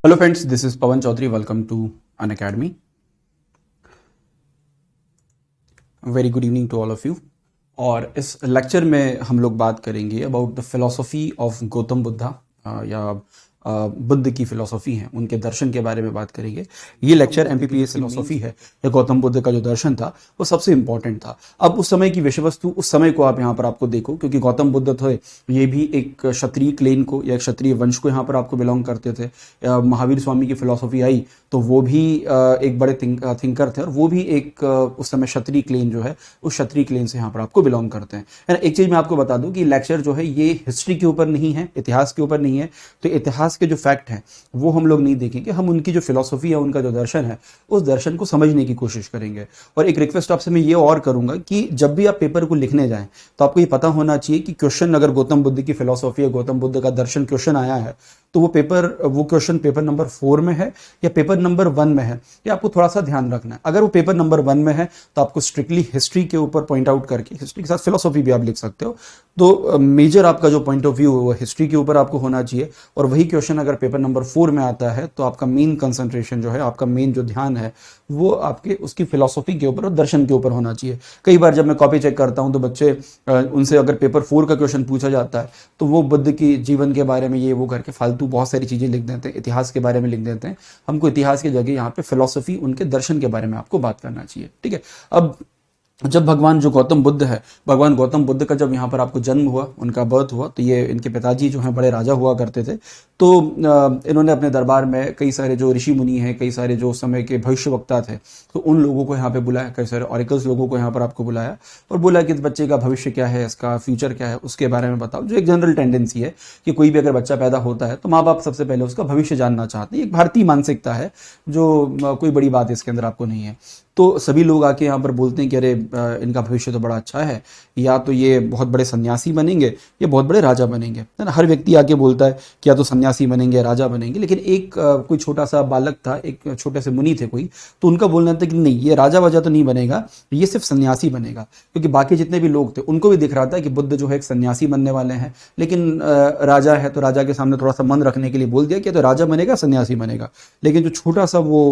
Hello friends, this is Pawan Chaudhary. Welcome to Unacademy. Very good evening to all of you. और इस lecture में हम लोग बात करेंगे about the philosophy of Gautam Buddha, या बुद्ध की फिलोसफी है, उनके दर्शन के बारे में बात करेंगे. ये लेक्चर एमपीपीएस फिलोसफी है या गौतम बुद्ध का जो दर्शन था वो सबसे इंपॉर्टेंट था. अब उस समय की विषय वस्तु, उस समय को आप यहाँ पर आपको देखो, क्योंकि गौतम बुद्ध थे ये भी एक क्षत्रिय क्लेन को या क्षत्रिय वंश को यहाँ पर आपको बिलोंग करते थे. महावीर स्वामी की फिलोसफी आई तो वो भी एक बड़े थिंकर थे, और वो भी एक उस समय क्षत्रिय क्लेन जो है उस क्षत्रिय क्लेन से यहाँ पर आपको बिलोंग करते हैं. एक चीज मैं आपको बता दूं कि लेक्चर जो है ये हिस्ट्री के ऊपर नहीं है, इतिहास के ऊपर नहीं है. तो इतिहास के जो फैक्ट हैं वो हम लोग नहीं देखेंगे, हम उनकी जो फिलॉसफी है, उनका जो दर्शन है, उस दर्शन को समझने की कोशिश करेंगे. और एक रिक्वेस्ट आपसे मैं ये और करूंगा कि जब भी आप पेपर को लिखने जाएं तो आपको ये पता होना चाहिए कि क्वेश्चन अगर गौतम बुद्ध की फिलॉसफी या गौतम बुद्ध का दर्शन क्वेश्चन आया है तो वो क्वेश्चन पेपर नंबर 4 में है या पेपर नंबर 1 में है, ये आपको थोड़ा सा ध्यान रखना है. अगर वो पेपर नंबर 1 में है तो आपको स्ट्रिक्टली हिस्ट्री के ऊपर पॉइंट आउट करके, हिस्ट्री के साथ फिलोसॉफी भी आप लिख सकते हो, तो मेजर आपका जो पॉइंट ऑफ व्यू है वो हिस्ट्री के ऊपर आपको होना चाहिए. और वही क्वेश्चन अगर पेपर नंबर 4 में आता है तो आपका मेन कंसंट्रेशन जो है, आपका मेन जो ध्यान है वो आपके उसकी फिलोसफी के ऊपर और दर्शन के ऊपर होना चाहिए. कई बार जब मैं कॉपी चेक करता हूं तो बच्चे उनसे अगर पेपर 4 का क्वेश्चन पूछा जाता है तो वो बुद्ध की जीवन के बारे में ये वो करके फालतू बहुत सारी चीजें लिख देते हैं, इतिहास के बारे में लिख देते हैं. हमको इतिहास की जगह यहाँ पे फिलोसफी, उनके दर्शन के बारे में आपको बात करना चाहिए. ठीक है. अब जब भगवान जो गौतम बुद्ध है, भगवान गौतम बुद्ध का जब यहाँ पर आपको जन्म हुआ, उनका बर्थ हुआ, तो ये इनके पिताजी जो हैं बड़े राजा हुआ करते थे. तो इन्होंने अपने दरबार में कई सारे जो ऋषि मुनि हैं, कई सारे जो समय के भविष्यवक्ता थे, तो उन लोगों को यहाँ पे बुलाया, कई सारे ऑरिकल्स लोगों को यहाँ पर आपको बुलाया और बोला कि इस बच्चे का भविष्य क्या है, इसका फ्यूचर क्या है, उसके बारे में बताओ. जो एक जनरल टेंडेंसी है कि कोई भी अगर बच्चा पैदा होता है तो माँ बाप सबसे पहले उसका भविष्य जानना चाहते हैं. एक भारतीय मानसिकता है, जो कोई बड़ी बात इसके अंदर आपको नहीं है. तो सभी लोग आके यहाँ पर बोलते हैं कि अरे इनका भविष्य तो बड़ा अच्छा है, या तो ये बहुत बड़े सन्यासी बनेंगे या बहुत बड़े राजा बनेंगे, है ना. हर व्यक्ति आके बोलता है कि या तो सन्यासी बनेंगे, राजा बनेंगे. लेकिन एक कोई छोटा सा बालक था, एक छोटे से मुनि थे कोई, तो उनका बोलना था कि नहीं, ये राजा वाजा तो नहीं बनेगा, ये सिर्फ सन्यासी बनेगा. क्योंकि बाकी जितने भी लोग थे उनको भी दिख रहा था कि बुद्ध जो है एक सन्यासी बनने वाले हैं, लेकिन राजा है तो राजा के सामने थोड़ा सा मन रखने के लिए बोल दिया कि तो राजा बनेगा, सन्यासी बनेगा. लेकिन जो छोटा सा वो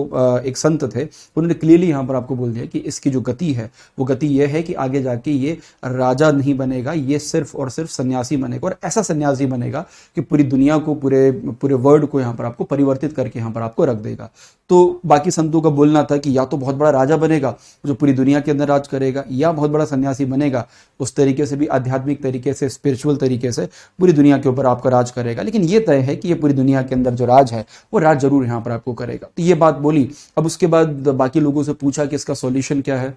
एक संत थे, उन्होंने क्लियरली यहाँ पर आपको बोल दिया कि इसकी जो गति है वो गति ये है कि आगे जाके ये राजा नहीं बनेगा, ये सिर्फ और सिर्फ सन्यासी बनेगा. और ऐसा सन्यासी बनेगा कि पूरी दुनिया को, पूरे पूरे वर्ल्ड को यहाँ पर आपको परिवर्तित करके यहाँ पर आपको रख देगा. तो बाकी संतों का बोलना था कि या तो बहुत बड़ा राजा बनेगा जो पूरी दुनिया के अंदर राज करेगा, या बहुत बड़ा सन्यासी बनेगा, उस तरीके से भी आध्यात्मिक तरीके से, स्पिरिचुअल तरीके से पूरी दुनिया के ऊपर आपका राज करेगा. लेकिन ये तय है कि ये पूरी दुनिया के अंदर जो राज है वो राज जरूर यहाँ पर आपको करेगा. तो ये बात बोली. अब उसके बाद बाकी लोगों से पूछा कि इसका सॉल्यूशन क्या है,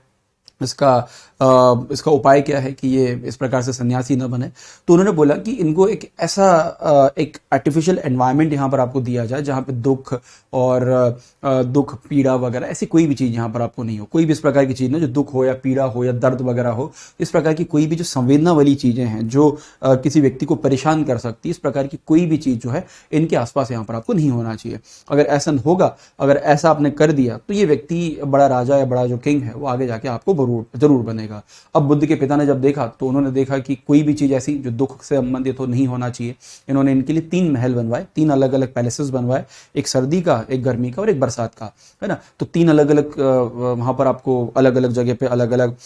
इसका उपाय क्या है कि ये इस प्रकार से सन्यासी न बने. तो उन्होंने बोला कि इनको एक ऐसा एक आर्टिफिशियल एनवायरनमेंट यहाँ पर आपको दिया जाए जहाँ पे दुख और दुख, पीड़ा वगैरह ऐसी कोई भी चीज़ यहाँ पर आपको नहीं हो. कोई भी इस प्रकार की चीज़ नहीं, जो दुख हो या पीड़ा हो या दर्द वगैरह हो, इस प्रकार की कोई भी जो संवेदना वाली चीज़ें हैं जो किसी व्यक्ति को परेशान कर सकती, इस प्रकार की कोई भी चीज़ जो है इनके आसपास यहाँ पर आपको नहीं होना चाहिए. अगर ऐसा होगा, अगर ऐसा आपने कर दिया तो ये व्यक्ति बड़ा राजा या बड़ा जो किंग है वो आगे जाके आपको जरूर बनेगा. अब बुद्ध के पिता ने जब देखा तो उन्होंने देखा कि कोई भी चीज ऐसी जो दुख से संबंधित हो नहीं होना चाहिए. इन्होंने इनके लिए 3 महल बनवाए, 3 अलग अलग पैलेसेस बनवाए, एक सर्दी का, एक गर्मी का और एक बरसात का, है ना. तो 3 अलग अलग वहां पर आपको अलग अलग जगह पे, अलग अलग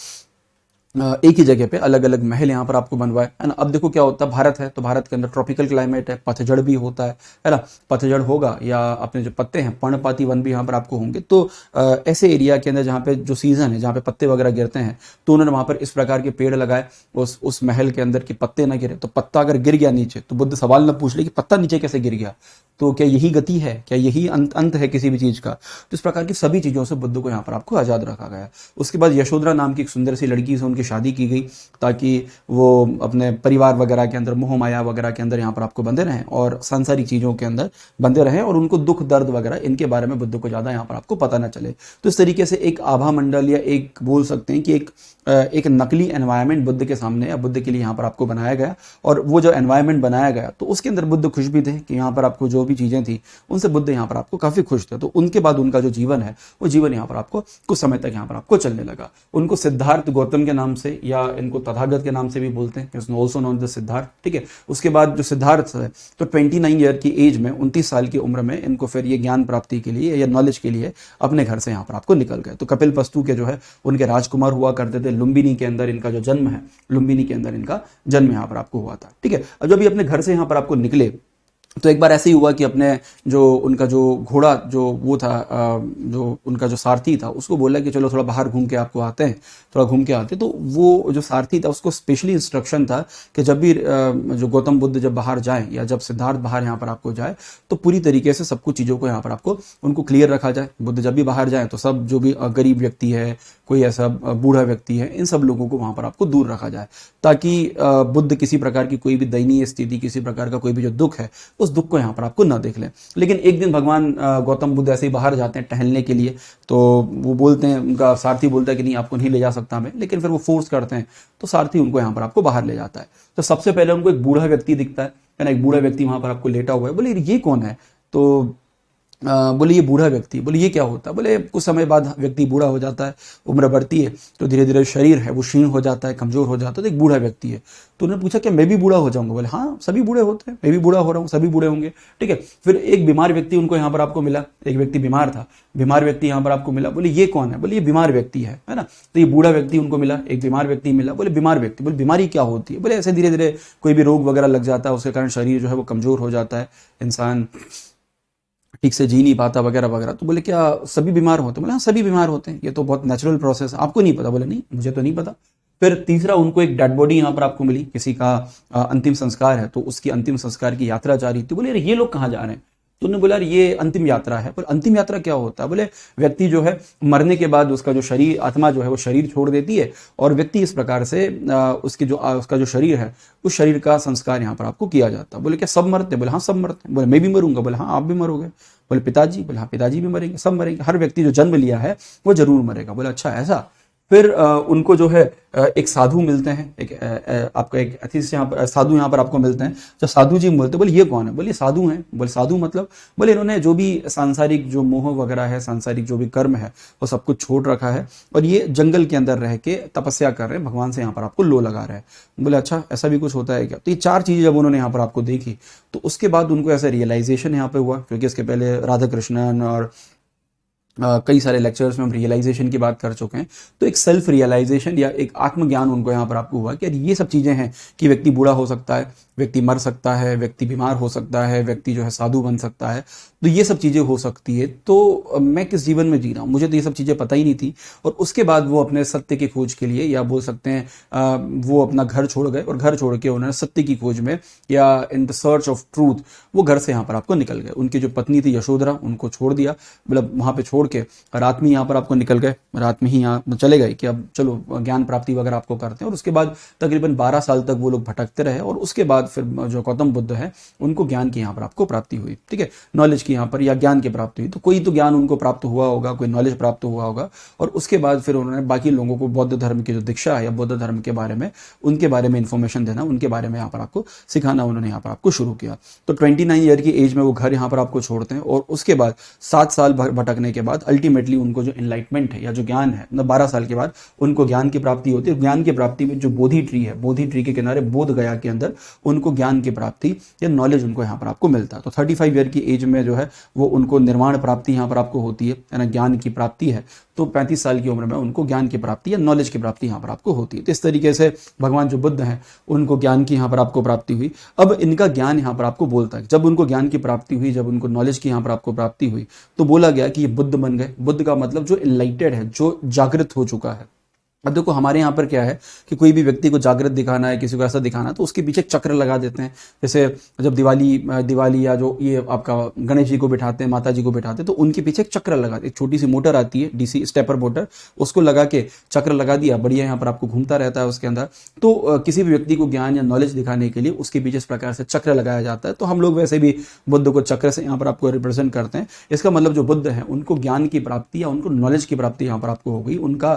एक ही जगह पे अलग अलग महल यहाँ पर आपको बनवाए, है ना. अब देखो क्या होता है, भारत है तो भारत के अंदर ट्रॉपिकल क्लाइमेट है, पतझड़ भी होता है ना. पतझड़ होगा या अपने जो पत्ते हैं, पर्णपाती वन भी यहाँ पर आपको होंगे. तो ऐसे एरिया के अंदर जहाँ पे जो सीजन है, जहाँ पे पत्ते वगैरह गिरते हैं, तो उन्होंने वहां पर इस प्रकार के पेड़ लगाए उस महल के अंदर कि पत्ते ना गिरे. तो पत्ता अगर गिर गया नीचे तो बुद्ध सवाल न पूछ ले कि पत्ता नीचे कैसे गिर गया, तो क्या यही गति है, क्या यही अंत है किसी भी चीज का. तो इस प्रकार की सभी चीजों से बुद्ध को यहाँ पर आपको आजाद रखा गया. उसके बाद यशोधरा नाम की एक सुंदर सी लड़की से उनकी शादी की गई ताकि वो अपने परिवार वगैरह के अंदर, मोह माया वगैरह के अंदर यहाँ पर आपको बंधे रहें और सांसारिक चीजों के अंदर बंधे रहें, और उनको दुख दर्द वगैरह इनके बारे में बुद्ध को ज्यादा यहाँ पर आपको पता ना चले. तो इस तरीके से एक आभा मंडल या एक बोल सकते हैं कि एक नकली एनवायरनमेंट बुद्ध के सामने या बुद्ध के लिए यहाँ पर आपको बनाया गया. और वो जो एनवायरनमेंट बनाया गया तो उसके अंदर बुद्ध खुश भी थे कि यहाँ पर आपको जो भी चीजें थी उनसे बुद्ध यहाँ पर आपको काफी खुश थे. तो उनके बाद उनका जो जीवन है वो जीवन यहाँ पर आपको कुछ समय तक यहाँ पर आपको चलने लगा. उनको सिद्धार्थ गौतम के नाम नाम से या इनको तथागत के नाम से भी बोलते हैं, ऑल्सो नोन द सिद्धार्थ। ठीक है, उसके बाद जो सिद्धार्थ है तो 29 ईयर की एज में, 29 साल की उम्र में इनको फिर ये ज्ञान प्राप्ति के लिए या नॉलेज के लिए अपने घर से यहाँ पर आपको निकल गए। तो कपिलवस्तु के जो है उनके राजकुमार हुआ करते थे, लुम्बिनी के अंदर इनका जो जन्म है, लुम्बिनी के अंदर इनका जन्म यहाँ पर आपको हुआ था। ठीक है, अब जब ये अपने घर से यहाँ पर आपको निकले तो एक बार ऐसे ही हुआ कि अपने जो उनका जो घोड़ा जो वो था, जो उनका जो सारथी था, उसको बोला कि चलो थोड़ा बाहर घूम के आपको आते हैं, थोड़ा घूम के आते हैं। तो वो जो सारथी था उसको स्पेशली इंस्ट्रक्शन था कि जब भी जो गौतम बुद्ध जब बाहर जाए या जब सिद्धार्थ बाहर यहाँ पर आपको जाए तो पूरी तरीके से सब कुछ चीज़ों को यहाँ पर आपको उनको क्लियर रखा जाए। बुद्ध जब भी बाहर जाए तो सब जो भी गरीब व्यक्ति है, कोई ऐसा बूढ़ा व्यक्ति है, इन सब लोगों को वहाँ पर आपको दूर रखा जाए, ताकि बुद्ध किसी प्रकार की कोई भी दयनीय स्थिति, किसी प्रकार का कोई भी जो दुख है उस दुख को यहाँ पर आपको ना देख लें। लेकिन एक दिन भगवान गौतम बुद्ध ऐसे ही बाहर जाते हैं टहलने के लिए, तो वो बोलते हैं, उनका सारथी बोलता है कि नहीं आपको नहीं ले जा सकता मैं, लेकिन फिर वो फोर्स करते हैं तो सारथी उनको यहाँ पर आपको बाहर ले जाता है। तो सबसे पहले उनको एक बूढ़ा व्यक्ति दिखता है ना, एक बूढ़ा व्यक्ति वहाँ पर आपको लेटा हुआ है। बोले ये कौन है? तो बोले ये बूढ़ा व्यक्ति। बोले ये क्या होता है? बोले कुछ समय बाद व्यक्ति बूढ़ा हो जाता है, उम्र बढ़ती है तो धीरे धीरे शरीर है वो क्षीण हो जाता है, कमजोर हो जाता है, तो एक बूढ़ा व्यक्ति है। तो उन्होंने पूछा क्या मैं भी बूढ़ा हो जाऊंगा? बोले हाँ सभी बूढ़े होते हैं, मैं भी बूढ़ा हो रहा हूँ, सभी बूढ़े होंगे। ठीक है, फिर एक बीमार व्यक्ति उनको यहाँ पर आपको मिला, एक व्यक्ति बीमार था, बीमार व्यक्ति यहाँ पर आपको मिला। बोले ये कौन है? बोले ये बीमार व्यक्ति है ना। तो ये बूढ़ा व्यक्ति उनको मिला, एक बीमार व्यक्ति मिला। बोले बीमार व्यक्ति, बोले बीमारी क्या होती है? बोले ऐसे धीरे धीरे कोई भी रोग वगैरह लग जाता है, उसके कारण शरीर जो है वो कमजोर हो जाता है, इंसान ठीक से जी नहीं पाता वगैरह वगैरह। तो बोले क्या सभी बीमार होते हैं? बोले हाँ सभी बीमार होते हैं, ये तो बहुत नेचुरल प्रोसेस है, आपको नहीं पता? बोले नहीं मुझे तो नहीं पता। फिर तीसरा उनको एक डेड बॉडी यहाँ पर आपको मिली, किसी का अंतिम संस्कार है, तो उसकी अंतिम संस्कार की यात्रा जारी थी। बोले यार ये लोग कहाँ जा रहे हैं? तो उन्होंने बोला यार ये अंतिम यात्रा है। पर अंतिम यात्रा क्या होता है? बोले व्यक्ति जो है मरने के बाद उसका जो शरीर, आत्मा जो है वो शरीर छोड़ देती है और व्यक्ति इस प्रकार से उसका जो शरीर है उस शरीर का संस्कार यहाँ पर आपको किया जाता है। बोले क्या सब मरते? बोले हाँ सब मरते हैं। बोले मैं भी मरूंगा? बोले हाँ आप भी मरोगे। बोले पिताजी? बोले हाँ पिताजी भी मरेंगे, सब मरेंगे, हर व्यक्ति जो जन्म लिया है वो जरूर मरेगा। बोले अच्छा ऐसा। फिर उनको जो है एक साधु मिलते हैं, आपका एक अतिथि यहाँ पर साधु यहाँ पर आपको मिलते हैं। जब साधु जी बोलते बोले ये कौन है? बोले साधु हैं। बोले साधु मतलब? बोले इन्होंने जो भी सांसारिक जो मोह वगैरह है, सांसारिक जो भी कर्म है वो सब कुछ छोड़ रखा है और ये जंगल के अंदर रह के तपस्या कर रहे हैं, भगवान से यहाँ पर आपको लो लगा रहे हैं। बोले अच्छा ऐसा भी कुछ होता है क्या? तो ये चार चीजें जब उन्होंने यहाँ पर आपको देखी तो उसके बाद उनको ऐसा रियलाइजेशन यहाँ पे हुआ, क्योंकि इसके पहले राधा कृष्णन और कई सारे लेक्चर्स में हम रियलाइजेशन की बात कर चुके हैं। तो एक सेल्फ रियलाइजेशन या एक आत्मज्ञान उनको यहाँ पर आपको हुआ कि ये सब चीज़ें हैं कि व्यक्ति बूढ़ा हो सकता है, व्यक्ति मर सकता है, व्यक्ति बीमार हो सकता है, व्यक्ति जो है साधु बन सकता है, तो ये सब चीज़ें हो सकती है। तो मैं किस जीवन में जी रहा हूँ, मुझे तो ये सब चीज़ें पता ही नहीं थी। और उसके बाद वो अपने सत्य की खोज के लिए, या बोल सकते हैं वो अपना घर छोड़ गए और घर छोड़ के उन्होंने सत्य की खोज में या in the search of truth वो घर से यहाँ पर आपको निकल गए। उनकी जो पत्नी थी यशोधरा, उनको छोड़ दिया, मतलब वहाँ पे छोड़ के रात में यहाँ पर आपको निकल गए, रात में ही यहाँ चले गए कि अब चलो ज्ञान प्राप्ति वगैरह आपको करते हैं। और उसके बाद तकरीबन 12 साल तक वो लोग भटकते रहे और उसके बाद फिर जो गौतम बुद्ध है उनको ज्ञान की यहाँ पर आपको प्राप्ति हुई। ठीक है, नॉलेज की यहाँ पर या ज्ञान की प्राप्ति हुई। तो कोई तो ज्ञान उनको प्राप्त हुआ होगा, कोई नॉलेज प्राप्त हुआ होगा और उसके बाद फिर उन्होंने बाकी लोगों को बौद्ध धर्म की जो दीक्षा है या बौद्ध धर्म के बारे में, उनके बारे में इंफॉर्मेशन देना, उनके बारे में यहाँ पर आपको सिखाना उन्होंने यहाँ पर आपको शुरू किया। तो 29 ईयर की एज में वो घर यहाँ पर आपको छोड़ते हैं और उसके बाद 7 साल भटकने के बाद अल्टीमेटली उनको जो इनलाइटमेंट है या जो ज्ञान है, मतलब 12 साल के बाद उनको ज्ञान की प्राप्ति होती है। ज्ञान की प्राप्ति में जो बोधि ट्री है, बोधि ट्री के किनारे बोध गया के अंदर उनको ज्ञान की प्राप्ति या नॉलेज उनको यहाँ पर आपको मिलता है। तो 35 ईयर की एज में जो है वो उनको निर्वाण प्राप्ति यहाँ पर आपको होती है ना, ज्ञान की प्राप्ति है। तो 35 साल की उम्र में उनको ज्ञान की प्राप्ति या नॉलेज की प्राप्ति यहाँ पर आपको होती है। तो इस तरीके से भगवान जो बुद्ध हैं उनको ज्ञान की यहाँ पर आपको प्राप्ति हुई। अब इनका ज्ञान यहाँ पर आपको बोलता है, जब उनको ज्ञान की प्राप्ति हुई, जब उनको नॉलेज की यहाँ पर आपको प्राप्ति हुई तो बोला गया कि ये बुद्ध बन गए। बुद्ध का मतलब जो इनलाइटेड है, जो जागृत हो चुका है। अब देखो हमारे यहाँ पर क्या है कि कोई भी व्यक्ति को जागृत दिखाना है, किसी को ऐसा दिखाना है तो उसके पीछे चक्र लगा देते हैं। जैसे जब दिवाली या जो ये आपका गणेश जी को बिठाते हैं, माता जी को बिठाते हैं, तो उनके पीछे एक चक्र लगा, एक छोटी सी मोटर आती है, डीसी स्टेपर मोटर, उसको लगा के चक्र लगा दिया, बढ़िया यहाँ पर आपको घूमता रहता है उसके अंदर। तो किसी भी व्यक्ति को ज्ञान या नॉलेज दिखाने के लिए उसके पीछे इस प्रकार से चक्र लगाया जाता है। तो हम लोग वैसे भी बुद्ध को चक्र से यहाँ पर आपको रिप्रेजेंट करते हैं। इसका मतलब जो बुद्ध है उनको ज्ञान की प्राप्ति या उनको नॉलेज की प्राप्ति यहाँ पर आपको हो गई। उनका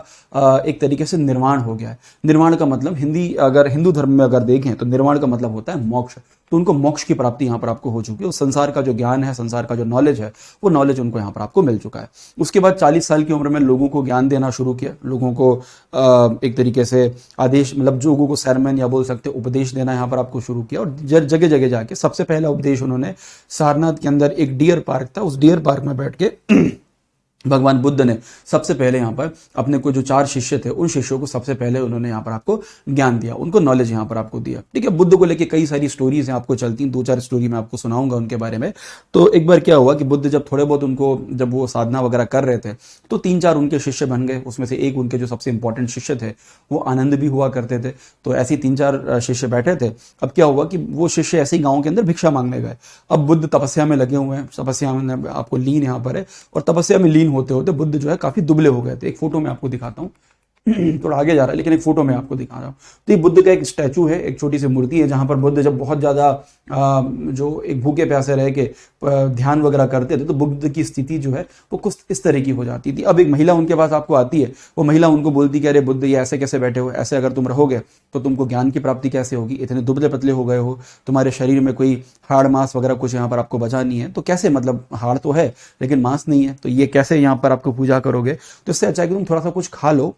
एक तरीके से निर्वाण हो गया है। निर्वाण का मतलब हिंदू धर्म में अगर देखें तो निर्वाण का मतलब होता है मोक्ष। तो उनको मोक्ष की प्राप्ति यहाँ पर आपको हो चुकी है। उस संसार का जो ज्ञान है, संसार का जो नॉलेज है, वो नॉलेज उनको यहाँ पर आपको मिल चुका है। उसके बाद 40 साल की उम्र में लोगों को ज्ञान देना शुरू किया, लोगों को एक तरीके से आदेश, मतलब लोगों को सरमन या बोल सकते उपदेश देना यहाँ पर आपको शुरू किया। और जगह जगह जाके सबसे पहला उपदेश उन्होंने सारनाथ के अंदर एक डियर पार्क था, उस डियर पार्क में बैठ के भगवान बुद्ध ने सबसे पहले यहाँ पर अपने को जो 4 शिष्य थे, उन शिष्यों को सबसे पहले उन्होंने यहाँ पर आपको ज्ञान दिया, उनको नॉलेज यहाँ पर आपको दिया। ठीक है, बुद्ध को लेके कई सारी स्टोरीज हैं, आपको चलती हैं, 2-4 स्टोरी मैं आपको सुनाऊंगा उनके बारे में। तो एक बार क्या हुआ कि बुद्ध जब थोड़े बहुत उनको, जब वो साधना वगैरह कर रहे थे, तो 3-4 उनके शिष्य बन गए। उसमें से एक उनके जो सबसे इंपॉर्टेंट शिष्य थे वो आनंद भी हुआ करते थे। तो ऐसे 3-4 शिष्य बैठे थे। अब क्या हुआ कि वो शिष्य ऐसे ही गाँव के अंदर भिक्षा मांगने गए। अब बुद्ध तपस्या में लगे हुए हैं, तपस्या में आपको लीन यहाँ पर है, और तपस्या में लीन होते होते बुद्ध जो है काफी दुबले हो गए थे। एक फोटो में आपको दिखाता हूँ, थोड़ा आगे जा रहा है लेकिन एक फोटो में आपको दिखा रहा हूँ। तो ये बुद्ध का एक स्टैचू है, एक छोटी सी मूर्ति है, जहां पर बुद्ध जब बहुत ज्यादा जो एक भूखे प्यासे रह के ध्यान वगैरह करते थे, तो बुद्ध की स्थिति जो है वो कुछ इस तरह की हो जाती थी। अब एक महिला उनके पास आपको आती है, वो महिला उनको बोलती कि अरे बुद्ध, ये ऐसे कैसे बैठे हो, ऐसे अगर तुम रहोगे तो तुमको ज्ञान की प्राप्ति कैसे होगी, इतने दुबले पतले हो गए हो, तुम्हारे शरीर में कोई हाड़ मांस वगैरह कुछ यहाँ पर आपको बचा नहीं है, तो कैसे, मतलब हाड़ तो है लेकिन मांस नहीं है, तो ये कैसे यहाँ पर आपको पूजा करोगे। तो इससे अच्छा है कि तुम थोड़ा सा कुछ खा लो,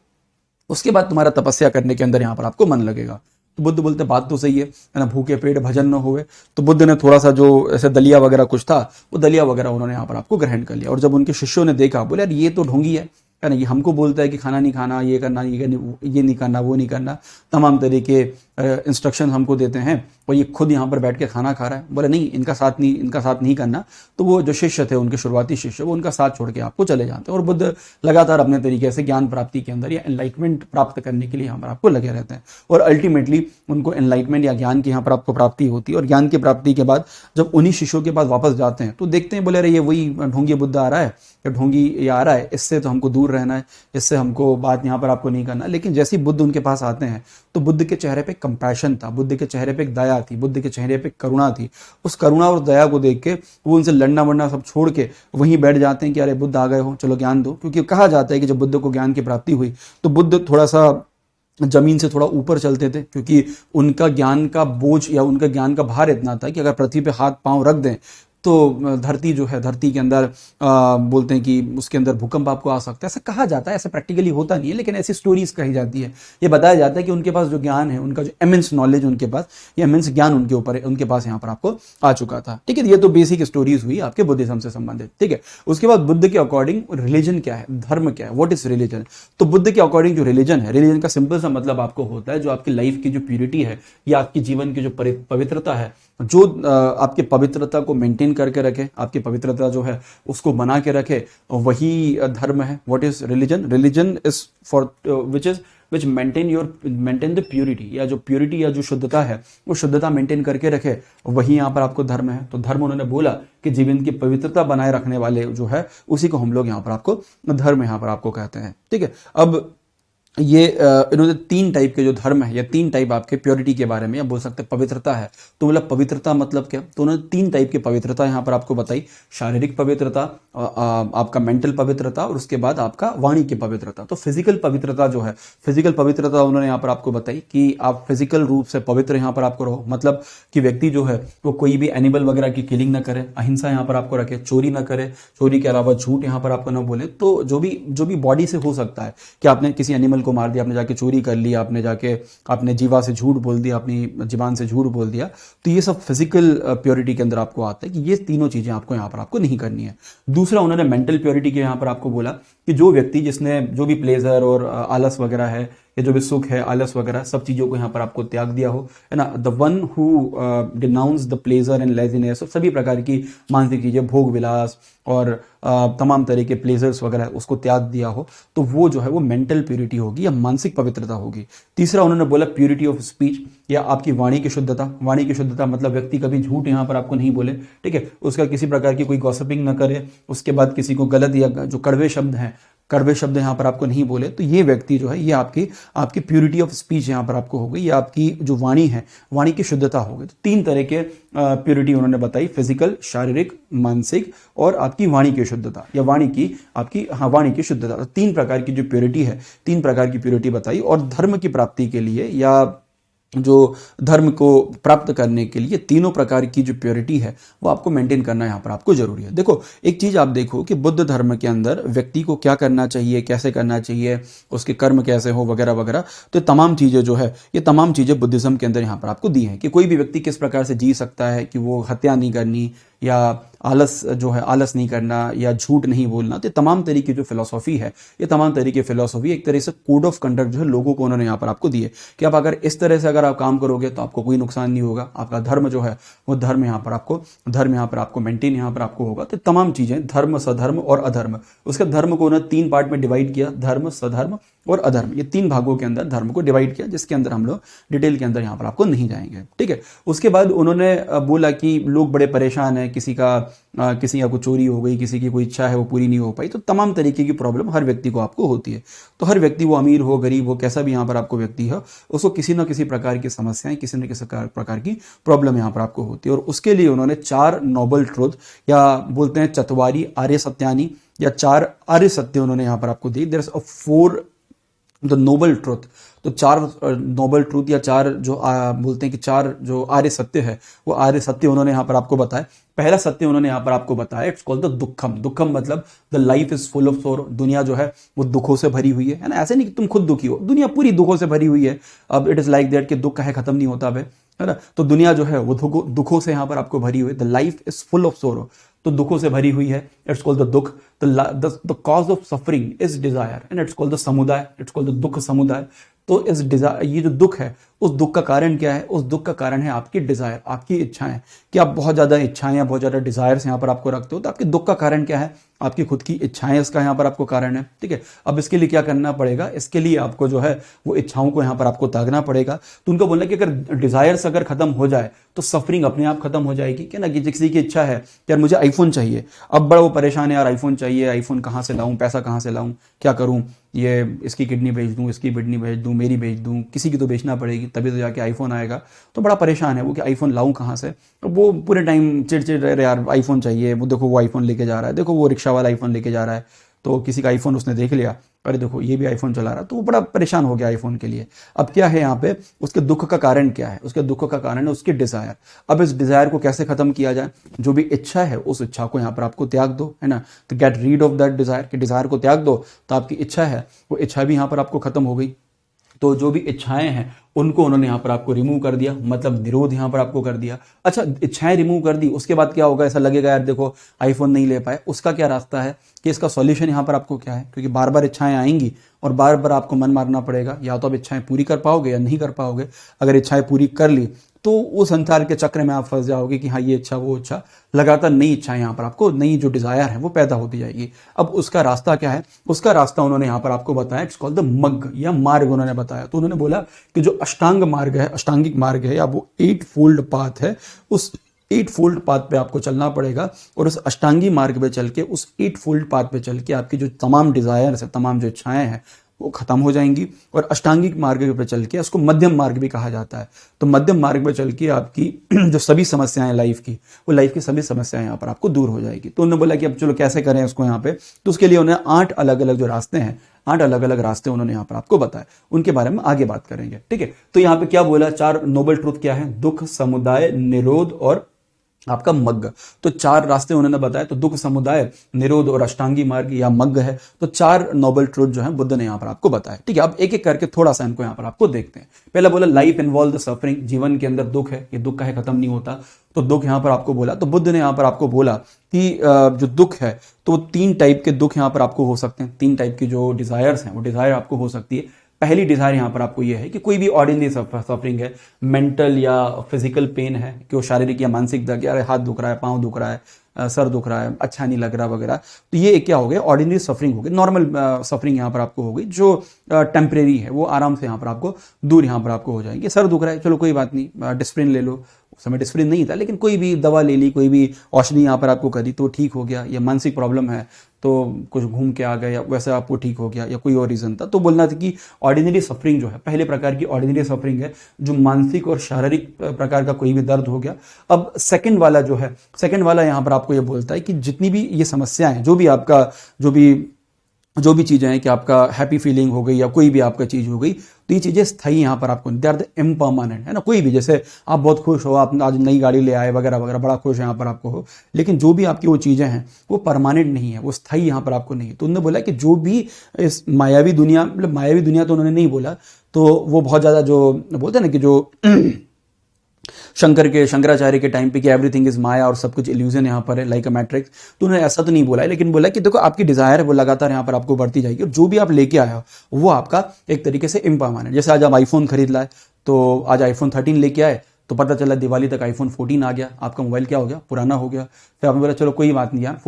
उसके बाद तुम्हारा तपस्या करने के अंदर यहाँ पर आपको मन लगेगा। तो बुद्ध बोलते बात तो सही है ना, भूखे पेट भजन न होवे। तो बुद्ध ने थोड़ा सा जो ऐसे दलिया वगैरह कुछ था, वो दलिया वगैरह उन्होंने यहाँ पर आपको ग्रहण कर लिया। और जब उनके शिष्यों ने देखा, बोले यार ये तो ढोंगी है ना, ये हमको बोलता है कि खाना नहीं खाना, ये करना, ये नहीं करना, वो नहीं करना, तमाम तरीके इंस्ट्रक्शन हमको देते हैं, और ये खुद यहाँ पर बैठ के खाना खा रहा है। बोले नहीं, इनका साथ नहीं करना। तो वो जो शिष्य थे, उनके शुरुआती शिष्य, वो उनका साथ छोड़ के आपको चले जाते हैं। और बुद्ध लगातार अपने तरीके से ज्ञान प्राप्ति के अंदर या एनलाइटमेंट प्राप्त करने के लिए यहाँ पर आपको लगे रहते हैं। और अल्टीमेटली उनको एनलाइटमेंट या ज्ञान की यहाँ पर आपको प्राप्ति होती है। और ज्ञान की प्राप्ति के बाद जब उन्हीं शिष्यों के पास वापस जाते हैं, तो देखते हैं, बोले अरे ये वही ढोंगी बुद्ध आ रहा है, या ढोंगी ये आ रहा है, इससे तो हमको दूर रहना है, इससे हमको बात यहाँ पर आपको नहीं करना। लेकिन जैसे ही बुद्ध उनके पास आते हैं, तो बुद्ध के चेहरे पे कंपैशन था, बुद्ध के चेहरे पे एक दया थी, बुद्ध के चेहरे पे करुणा थी। उस करुणा और दया को देख के वो उनसे लड़ना वड़ना सब छोड़ के वहीं बैठ जाते हैं कि अरे बुद्ध आ गए हो, चलो ज्ञान दो। क्योंकि कहा जाता है कि जब बुद्ध को ज्ञान की प्राप्ति हुई, तो बुद्ध थोड़ा सा जमीन से थोड़ा ऊपर चलते थे, क्योंकि उनका ज्ञान का बोझ या उनका ज्ञान का भार इतना था कि अगर पृथ्वी पे हाथ पांव रख दें तो धरती जो है, धरती के अंदर बोलते हैं कि उसके अंदर भूकंप आपको आ सकता है। ऐसा कहा जाता है, ऐसा प्रैक्टिकली होता नहीं है, लेकिन ऐसी स्टोरीज कही जाती है। ये बताया जाता है कि उनके पास जो ज्ञान है, उनका जो इमेंस नॉलेज उनके पास, ये इमेंस ज्ञान उनके ऊपर, उनके पास यहाँ पर आपको आ चुका था। ठीक है, ये तो बेसिक स्टोरीज हुई आपके बुद्धिज्म से संबंधित। ठीक है, उसके बाद बुद्ध के अकॉर्डिंग रिलीजन क्या है, धर्म क्या है, व्हाट इज रिलीजन। तो बुद्ध के अकॉर्डिंग जो रिलीजन है, रिलीजन का सिंपल सा मतलब आपको होता है जो आपकी लाइफ की जो प्यूरिटी है, या आपकी जीवन की जो पवित्रता है, जो आपके पवित्रता को मेंटेन करके रखे, आपकी पवित्रता जो है उसको बना के रखे, वही धर्म है। What is religion. Religion is for which maintain the purity, या जो प्यूरिटी या जो शुद्धता है, वो शुद्धता मेंटेन करके रखे, वही यहाँ पर आपको धर्म है। तो धर्म उन्होंने बोला कि जीवन की पवित्रता बनाए रखने वाले जो है, उसी को हम लोग यहाँ पर आपको धर्म यहाँ पर आपको कहते हैं। ठीक है, अब ये इन्होंने 3 टाइप के जो धर्म है, या 3 टाइप आपके प्योरिटी के बारे में, या बोल सकते हैं पवित्रता है। तो मतलब पवित्रता मतलब क्या, तो उन्होंने 3 टाइप की पवित्रता यहाँ पर आपको बताई। शारीरिक पवित्रता, आपका मेंटल पवित्रता, और उसके बाद आपका वाणी की पवित्रता। तो फिजिकल पवित्रता जो है, फिजिकल पवित्रता उन्होंने यहाँ पर आपको बताई कि आप फिजिकल रूप से पवित्र यहाँ पर आपको रहो, मतलब कि व्यक्ति जो है वो कोई भी एनिमल वगैरह की किलिंग ना करे, अहिंसा यहाँ पर आपको रखे, चोरी ना करे, चोरी के अलावा झूठ यहाँ पर आपको ना बोले। तो जो भी बॉडी से हो सकता है कि आपने किसी एनिमल को मार दिया, आपने जाके चोरी कर लिया, आपने जीवा से झूठ बोल दिया, अपनी जीवान से झूठ बोल दिया, तो ये सब फिजिकल प्योरिटी के अंदर आपको आता है कि ये तीनों चीजें आपको यहाँ पर आपको नहीं करनी है। दूसरा उन्होंने मेंटल प्योरिटी के यहाँ पर आपको बोला कि जो व्यक्ति जिसने जो भी प्लेजर और आलस वगैरह है, या जो भी सुख है, आलस वगैरह, सब चीजों को यहाँ पर आपको त्याग दिया हो, है ना। The one who denounce the pleasure and laziness, सभी प्रकार की मानसिक चीजें, भोग विलास और तमाम तरह के प्लेजर्स वगैरह, उसको त्याग दिया हो, तो वो जो है वो मेंटल प्यूरिटी होगी या मानसिक पवित्रता होगी। तीसरा उन्होंने बोला प्यूरिटी ऑफ स्पीच, या आपकी वाणी की शुद्धता। वाणी की शुद्धता मतलब व्यक्ति कभी झूठ यहाँ पर आपको नहीं बोले, ठीक है, उसका किसी प्रकार की कोई गॉसिपिंग ना करे, उसके बाद किसी को गलत या जो कड़वे शब्द हैं कड़वे शब्द यहाँ पर आपको नहीं बोले, तो ये व्यक्ति जो है ये आपकी आपकी प्योरिटी ऑफ स्पीच यहाँ पर आपको हो गई, ये आपकी जो वाणी है, वाणी की शुद्धता हो गई। तो 3 तरह के प्योरिटी उन्होंने बताई, फिजिकल, शारीरिक, मानसिक और आपकी वाणी की शुद्धता या वाणी की आपकी वाणी की शुद्धता। तो 3 प्रकार की जो प्योरिटी है, 3 प्रकार की प्योरिटी बताई। और धर्म की प्राप्ति के लिए या जो धर्म को प्राप्त करने के लिए तीनों प्रकार की जो प्योरिटी है वो आपको मेंटेन करना यहाँ पर आपको जरूरी है। देखो एक चीज आप देखो कि बुद्ध धर्म के अंदर व्यक्ति को क्या करना चाहिए, कैसे करना चाहिए, उसके कर्म कैसे हो वगैरह वगैरह, तो तमाम चीजें जो है ये तमाम चीजें बुद्धिज्म के अंदर यहाँ पर आपको दी हैं कि कोई भी व्यक्ति किस प्रकार से जी सकता है, कि वो हत्या नहीं करनी या आलस जो है आलस नहीं करना या झूठ नहीं बोलना। तो तमाम तरीके की जो फिलॉसफी है, ये तमाम तरीके की फिलॉसफी एक तरह से कोड ऑफ कंडक्ट जो है लोगों को उन्होंने यहाँ पर आपको दिए कि आप अगर इस तरह से अगर आप काम करोगे तो आपको कोई नुकसान नहीं होगा, आपका धर्म जो है वो धर्म यहाँ पर आपको मेंटेन यहाँ पर आपको होगा। तो तमाम चीजें धर्म, सधर्म और अधर्म, उसके धर्म को उन्होंने 3 पार्ट में डिवाइड किया, धर्म, सधर्म और अधर्म, ये 3 भागों के अंदर धर्म को डिवाइड किया, जिसके अंदर हम लोग डिटेल के अंदर यहाँ पर आपको नहीं जाएंगे, ठीक है। उसके बाद उन्होंने बोला कि लोग बड़े परेशान हैं, किसी का कोई चोरी हो गई, किसी की कोई इच्छा है वो पूरी नहीं हो पाई, तो तमाम तरीके की प्रॉब्लम हर व्यक्ति को आपको होती है। तो हर व्यक्ति, वो अमीर हो गरीब हो, कैसा भी यहाँ पर आपको व्यक्ति है, उसको किसी न किसी प्रकार की समस्याएं, किसी न किसी प्रकार की प्रॉब्लम यहाँ पर आपको होती है। और उसके लिए उन्होंने 4 नोबल ट्रुथ या बोलते हैं चतवारी आर्य सत्यानी या 4 आर्य सत्य उन्होंने यहाँ पर आपको दी। There is 4 the noble truth. तो 4 नोबल ट्रूथ या 4 जो बोलते हैं कि 4 जो आर्य सत्य है, वो आर्य सत्य उन्होंने यहाँ पर आपको बताया। पहला सत्य उन्होंने यहाँ पर आपको बताया, इट्स कॉल्ड द दुखम। दुखम मतलब the life is full of सोरो, दुनिया जो है वो दुखों से भरी हुई है ना। ऐसे नहीं कि तुम खुद दुखी हो, दुनिया पूरी दुखों से भरी हुई है। अब इट इज लाइक दैट कि दुख है खत्म नहीं होता है ना। तो दुनिया जो है वो दुखों से यहाँ पर आपको भरी हुई है। The life is full of सोरो, तो दुखों से भरी हुई है, इट्स कॉल्ड द दुख। The cause of suffering is desire and it's called the समुदाय, इट्स कॉल्ड द दुख समुदाय। तो इस डिजायर, ये जो दुख है, उस दुख का कारण क्या है? उस दुख का कारण है आपकी डिजायर, आपकी इच्छाएं, कि आप बहुत ज्यादा इच्छाएं या बहुत ज्यादा डिजायर्स यहाँ पर आपको रखते हो। तो आपके दुख का कारण क्या है? आपकी खुद की इच्छाएं इसका यहाँ पर आपको कारण है, ठीक है। अब इसके लिए क्या करना पड़ेगा? इसके लिए आपको जो है वो इच्छाओं को यहाँ पर आपको त्यागना पड़ेगा। तो उनको बोलना कि अगर डिजायर्स अगर खत्म हो जाए तो सफरिंग अपने आप खत्म हो जाएगी, क्या ना। कि किसी की इच्छा है यार मुझे आईफोन चाहिए, अब बड़ा वो परेशान है यार, आईफोन चाहिए, आईफोन कहाँ से लाऊं, पैसा कहाँ से लाऊं, क्या करूं, ये इसकी किडनी बेच दूं, इसकी किडनी बेच दूं, मेरी बेच दूं, किसी की तो बेचना पड़ेगी तभी तो जाके आईफोन आएगा। तो बड़ा परेशान है वो कि आईफोन लाऊं कहाँ से। तो वो पूरे टाइम चिड़चिड़ रहे यार, आईफोन चाहिए, वो देखो वो आईफोन लेके जा रहा है, देखो वो रिक्शा वाला आईफोन लेके जा रहा है। तो किसी का आईफोन उसने देख लिया, अरे देखो ये भी आईफोन चला रहा, तो वो बड़ा परेशान हो गया आईफोन के लिए। अब क्या है यहाँ पे, उसके दुख का कारण क्या है? उसके दुख का कारण है उसकी डिजायर। अब इस डिजायर को कैसे खत्म किया जाए? जो भी इच्छा है उस इच्छा को यहाँ पर आपको त्याग दो, है ना। तो get rid of that desire, कि डिजायर को त्याग दो, तो आपकी इच्छा है वो इच्छा भी यहाँ पर आपको खत्म हो गई। तो जो भी इच्छाएं हैं उनको उन्होंने यहाँ पर आपको रिमूव कर दिया, मतलब निरोध यहाँ पर आपको कर दिया। अच्छा, इच्छाएं रिमूव कर दी, उसके बाद क्या होगा? ऐसा लगेगा यार देखो आईफोन नहीं ले पाए, उसका क्या रास्ता है कि इसका सॉल्यूशन यहाँ पर आपको क्या है? क्योंकि बार बार इच्छाएं आएंगी और बार बार आपको मन मारना पड़ेगा, या तो आप इच्छाएं पूरी कर पाओगे या नहीं कर पाओगे। अगर इच्छाएं पूरी कर ली तो वो संसार के चक्र में आप फंस जाओगे कि हाँ ये इच्छा वो इच्छा, लगातार नई इच्छाएं यहाँ पर आपको, नई जो डिजायर है वो पैदा होती जाएगी। अब उसका रास्ता क्या है? उसका रास्ता उन्होंने यहाँ पर आपको बताया, इट्स कॉल्ड द मग या मार्ग उन्होंने बताया। तो उन्होंने बोला कि जो अष्टांग मार्ग है, अष्टांगिक मार्ग है, या वो 8 फोल्ड पाथ है, उस 8 फोल्ड पाथ पे आपको चलना पड़ेगा। और उस अष्टांगी मार्ग पे चल के, उस 8 फोल्ड पाथ पे चल के आपकी जो तमाम डिजायर्स है, तमाम जो इच्छाएं हैं वो खत्म हो जाएंगी। और अष्टांगिक मार्ग पे चल के, उसको मध्यम मार्ग भी कहा जाता है, तो मध्यम मार्ग पे चल के आपकी जो सभी समस्याएं लाइफ की, वो लाइफ की सभी समस्याएं यहाँ पर आपको दूर हो जाएगी। तो उन्होंने बोला कि अब चलो कैसे करें उसको यहाँ पे। तो उसके लिए उन्होंने 8 अलग अलग जो रास्ते हैं, 8 अलग अलग रास्ते उन्होंने यहाँ पर आपको बताया, उनके बारे में आगे बात करेंगे, ठीक है। तो यहाँ पे क्या बोला? 4 नोबल ट्रूथ क्या है? दुख, समुदाय, निरोध और आपका मग्ग। तो 4 रास्ते उन्होंने बताया। तो दुख, समुदाय, निरोध और अष्टांगी मार्ग या मग्ग है। तो 4 नोबल ट्रूथ जो है बुद्ध ने यहाँ पर आपको बताया, ठीक है। अब एक एक करके थोड़ा सा इनको यहाँ पर आपको देखते हैं। पहला बोला लाइफ इन्वॉल्व द सफरिंग, जीवन के अंदर दुख है, ये दुख है खत्म नहीं होता। तो दुख यहाँ पर आपको बोला, तो बुद्ध ने यहाँ पर आपको बोला कि जो दुख है, तो 3 टाइप के दुख यहाँ पर आपको हो सकते हैं। 3 टाइप की जो डिजायर्स हैं वो डिजायर आपको हो सकती है। पहली डिजायर यहाँ पर आपको यह है कि कोई भी ऑर्डिनरी सफरिंग है, मेंटल या फिजिकल पेन है, कि वो शारीरिक या मानसिक दर्द, यार हाथ दुख रहा है, पाँव दुख रहा है, सर दुख रहा है, अच्छा नहीं लग रहा वगैरह। तो ये क्या हो गया? ऑर्डिनरी सफरिंग हो गई, नॉर्मल सफरिंग यहाँ पर आपको हो गई, जो टेम्परेरी है, वो आराम से यहाँ पर आपको दूर यहाँ पर आपको हो जाएंगे। सर दुख रहा है, चलो कोई बात नहीं, डिस्प्रिन ले लो। उस समय डिस्प्रिन नहीं था, लेकिन कोई भी दवा ले ली, कोई भी औषधि यहाँ पर आपको करी तो ठीक हो गया। या मानसिक प्रॉब्लम है, तो कुछ घूम के आ गए या वैसे आपको ठीक हो गया या कोई और रीज़न था। तो बोलना था कि ऑर्डिनरी सफरिंग जो है, पहले प्रकार की ऑर्डिनरी सफरिंग है जो मानसिक और शारीरिक प्रकार का कोई भी दर्द हो गया। अब सेकंड वाला जो है, सेकंड वाला यहाँ पर आपको ये बोलता है कि जितनी भी ये समस्याएं, जो भी आपका जो भी चीज़ें हैं कि आपका हैप्पी फीलिंग हो गई या कोई भी आपका चीज़ हो गई, तो ये चीज़ें स्थायी यहाँ पर आपको, दे आर द इम्परमानेंट, है ना। कोई भी, जैसे आप बहुत खुश हो, आप आज नई गाड़ी ले आए वगैरह वगैरह, बड़ा खुश यहाँ पर आपको हो, लेकिन जो भी आपकी वो चीज़ें हैं वो परमानेंट नहीं है, वो स्थायी यहाँ पर आपको नहीं है। तो उन्होंने बोला कि जो भी इस मायावी दुनिया, मतलब मायावी दुनिया तो उन्होंने नहीं बोला, तो वो बहुत ज़्यादा जो बोलते हैं ना कि जो शंकराचार्य के टाइम पे कि एवरीथिंग इज माया और सब कुछ इल्यूजन यहाँ पर है, लाइक अ मैट्रिक्स, तो उन्होंने ऐसा तो नहीं बोला है, लेकिन बोला कि देखो आपकी डिजायर है वो लगातार यहाँ पर आपको बढ़ती जाएगी और जो भी आप लेके आए हो वो आपका एक तरीके से इम्परमानेंट। जैसे आज आप आईफोन खरीद लाए, तो आज आईफोन 13 लेके आए, तो पता चला दिवाली तक आईफोन 14 आ गया, आपका मोबाइल क्या हो गया, पुराना हो गया। फिर आपने बोला चलो कोई बात नहीं यार,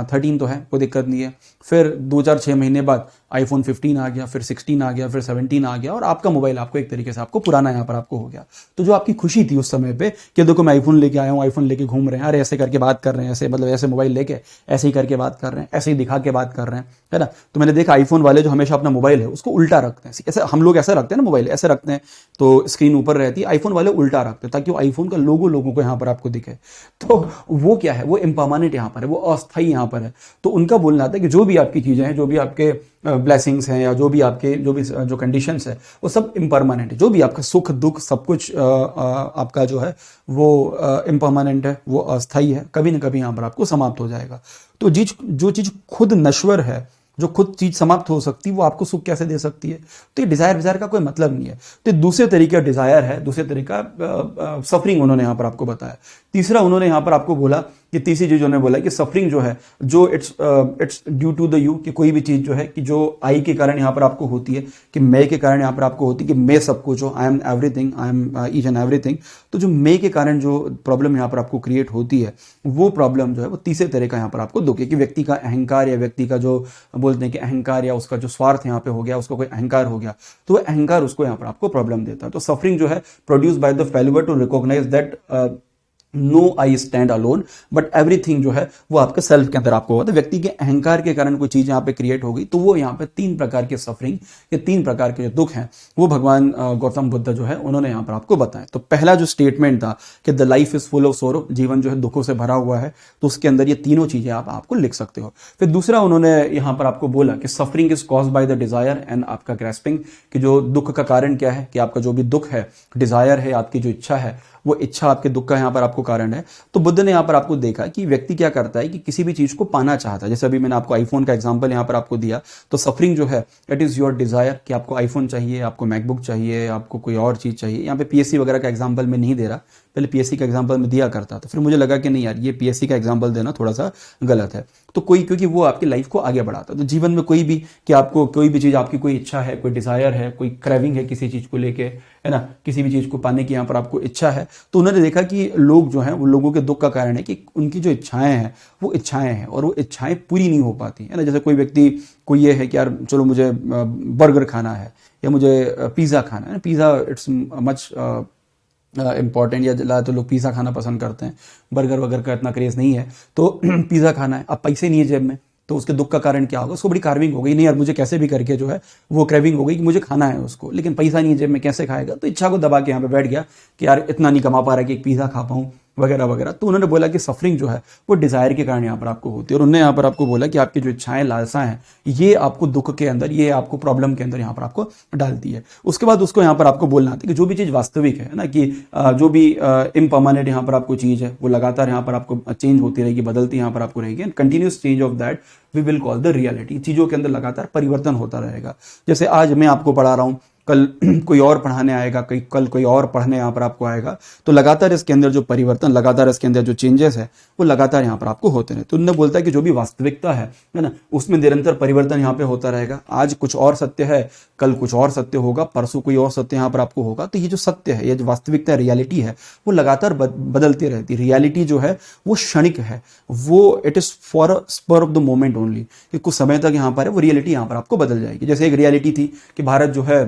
13 तो है, कोई दिक्कत नहीं है। फिर 2-4-6 महीने बाद आईफोन 15 आ गया, फिर 16 आ गया, फिर 17 आ गया और आपका मोबाइल आपको एक तरीके से आपको पुराना यहाँ पर आपको हो गया। तो जो आपकी खुशी थी उस समय पे कि देखो मैं आईफोन लेके आया हूँ, आईफोन लेके घूम रहे हैं, अरे ऐसे करके बात कर रहे हैं, ऐसे मतलब ऐसे मोबाइल लेके ऐसे ही करके बात कर रहे हैं, ऐसे ही दिखा के बात कर रहे हैं, है ना। तो मैंने देखा आईफोन वाले जो हमेशा अपना मोबाइल है उसको उल्टा रखते हैं, ऐसे हम लोग ऐसा रखते हैं ना, मोबाइल ऐसे रखते हैं तो स्क्रीन ऊपर रहती है, आईफोन वाले उल्टा रखते हैं ताकि वो आईफोन का लोगों को यहाँ पर आपको दिखे। तो वो क्या है, वो इम्परमानेंट यहाँ पर है, वो अस्थायी यहाँ पर है। तो उनका बोलना था कि जो भी आपकी चीज़ें हैं, जो भी आपके ब्लेसिंग्स हैं या जो भी आपके जो कंडीशंस है वो सब इम्परमानेंट है। जो भी आपका सुख दुख सब कुछ आपका जो है वो इम्परमानेंट है, वो अस्थायी है, कभी ना कभी यहाँ पर आपको समाप्त हो जाएगा। तो जो चीज़ खुद नश्वर है, जो खुद चीज समाप्त हो सकती है, वो आपको सुख कैसे दे सकती है। तो ये डिजायर का कोई मतलब नहीं है। तो दूसरे तरीके का डिजायर है, दूसरे तरीका सफरिंग उन्होंने यहाँ पर आपको बताया। तीसरा उन्होंने यहाँ पर आपको बोला कि तीसरी चीज उन्होंने बोला कि सफरिंग जो है, जो it's due to the you, कि कोई भी चीज जो है कि जो आई के कारण यहाँ पर आपको होती है, कि मैं के कारण यहाँ पर आपको होती है, कि मैं सब कुछ हो, I am everything, I am each and everything. तो जो मैं के कारण जो प्रॉब्लम यहाँ पर आपको क्रिएट होती है, वो प्रॉब्लम जो है वो तीसरे तरह का यहाँ पर आपको दुख है, कि व्यक्ति का अहंकार या व्यक्ति का जो बोलते हैं कि अहंकार या उसका जो स्वार्थ यहाँ पे हो गया, उसका कोई अहंकार हो गया, तो वह अहंकार उसको यहाँ पर आपको प्रॉब्लम देता है। तो सफरिंग जो है produce by the failure to recognise that no I stand alone but everything जो है वो आपके सेल्फ के अंदर आपको होता है। व्यक्ति के अहंकार के कारण कोई चीज यहाँ पे क्रिएट हो गई, तो वो यहाँ पे 3 प्रकार के सफरिंग, ये 3 प्रकार के जो दुख हैं वो भगवान गौतम बुद्ध जो है उन्होंने यहाँ पर आपको बताया। तो पहला जो स्टेटमेंट था कि the life is full of सोरो, जीवन जो है दुखों से भरा हुआ है, तो उसके अंदर ये तीनों चीजें आप आपको लिख सकते हो। फिर दूसरा उन्होंने यहाँ पर आपको बोला कि suffering is cause by the desire and आपका ग्रेस्पिंग, कि जो दुख का कारण क्या है, कि आपका जो भी दुख है, डिजायर है, आपकी जो इच्छा है, वो इच्छा आपके दुख का यहाँ पर आपको कारण है। तो बुद्ध ने यहाँ पर आपको देखा कि व्यक्ति क्या करता है कि किसी भी चीज को पाना चाहता है। जैसे अभी मैंने आपको आईफोन का एग्जांपल यहाँ पर आपको दिया, तो सफरिंग जो है इट इज योर डिजायर, कि आपको आईफोन चाहिए, आपको मैकबुक चाहिए, आपको कोई और चीज चाहिए। यहाँ पे पीएससी वगैरह का एग्जाम्पल मैं नहीं दे रहा, पहले पीएससी का एग्जाम्पल मैं दिया करता था, फिर मुझे लगा कि नहीं यार ये पीएससी का एग्जाम्पल देना थोड़ा सा गलत है। तो कोई, क्योंकि वो आपकी लाइफ को आगे बढ़ाता है। तो जीवन में कोई भी, कि आपको कोई भी चीज, आपकी कोई इच्छा है, कोई डिजायर है, कोई क्रेविंग है किसी चीज को लेके, है ना, किसी भी चीज को पाने की यहाँ पर आपको इच्छा है, तो उन्होंने देखा कि लोग जो हैं वो लोगों के दुख का कारण है कि उनकी जो इच्छाएं हैं वो इच्छाएं हैं और वो इच्छाएं पूरी नहीं हो पाती, है ना। जैसे कोई व्यक्ति को ये है कि यार चलो मुझे बर्गर खाना है या मुझे पिज़्ज़ा खाना है, पिज़्ज़ा इट्स मच इंपॉर्टेंट, या ज़्यादा तो लोग पिज़्ज़ा खाना पसंद करते हैं, बर्गर वगैरह का इतना क्रेज़ नहीं है। तो पिज़्ज़ा खाना है, अब पैसे नहीं है जेब में, तो उसके दुख का कारण क्या होगा, उसको बड़ी कार्विंग हो गई, नहीं यार मुझे कैसे भी करके जो है वो क्रेविंग हो गई कि मुझे खाना है उसको, लेकिन पैसा नहीं है जेब में, कैसे खाएगा। तो इच्छा को दबा के यहाँ पे बैठ गया कि यार इतना नहीं कमा पा रहा कि एक पिज़्ज़ा खा पाऊँ वगैरह वगैरह। तो उन्होंने बोला कि सफरिंग जो है वो डिजायर के कारण यहाँ पर आपको होती है, और उन्होंने यहाँ पर आपको बोला कि आपकी जो इच्छाएं, लालसा हैं, ये आपको दुख के अंदर, ये आपको प्रॉब्लम के अंदर यहाँ पर आपको डालती है। उसके बाद उसको यहाँ पर आपको बोलना था कि जो भी चीज़ वास्तविक है ना, कि जो भी इम्परमानेंट यहाँ पर आपको चीज़ है वो लगातार यहाँ पर आपको चेंज होती रहेगी, बदलती यहाँ पर आपको रहेगी, and continuous change of that we will call the reality. चीज़ों के अंदर लगातार परिवर्तन होता रहेगा। जैसे आज मैं आपको पढ़ा रहा हूँ, कल कोई और पढ़ाने आएगा, कल कोई और पढ़ने यहाँ पर आपको आएगा, तो लगातार इसके अंदर जो परिवर्तन, लगातार इसके अंदर जो चेंजेस है वो लगातार यहाँ पर आपको होते रहे। तो उन्होंने बोलता है कि जो भी वास्तविकता है ना, उसमें निरंतर परिवर्तन यहाँ पे होता रहेगा। आज कुछ और सत्य है, कल कुछ और सत्य होगा, परसों कोई और सत्य यहाँ पर आपको होगा। तो ये जो सत्य है, ये जो वास्तविकता, रियलिटी है, वो लगातार बदलती रहती है। रियलिटी जो है वो क्षणिक है, वो it is for a spur of the moment only, कि कुछ समय तक यहाँ पर है, वो रियलिटी यहाँ पर आपको बदल जाएगी। जैसे एक रियलिटी थी कि भारत जो है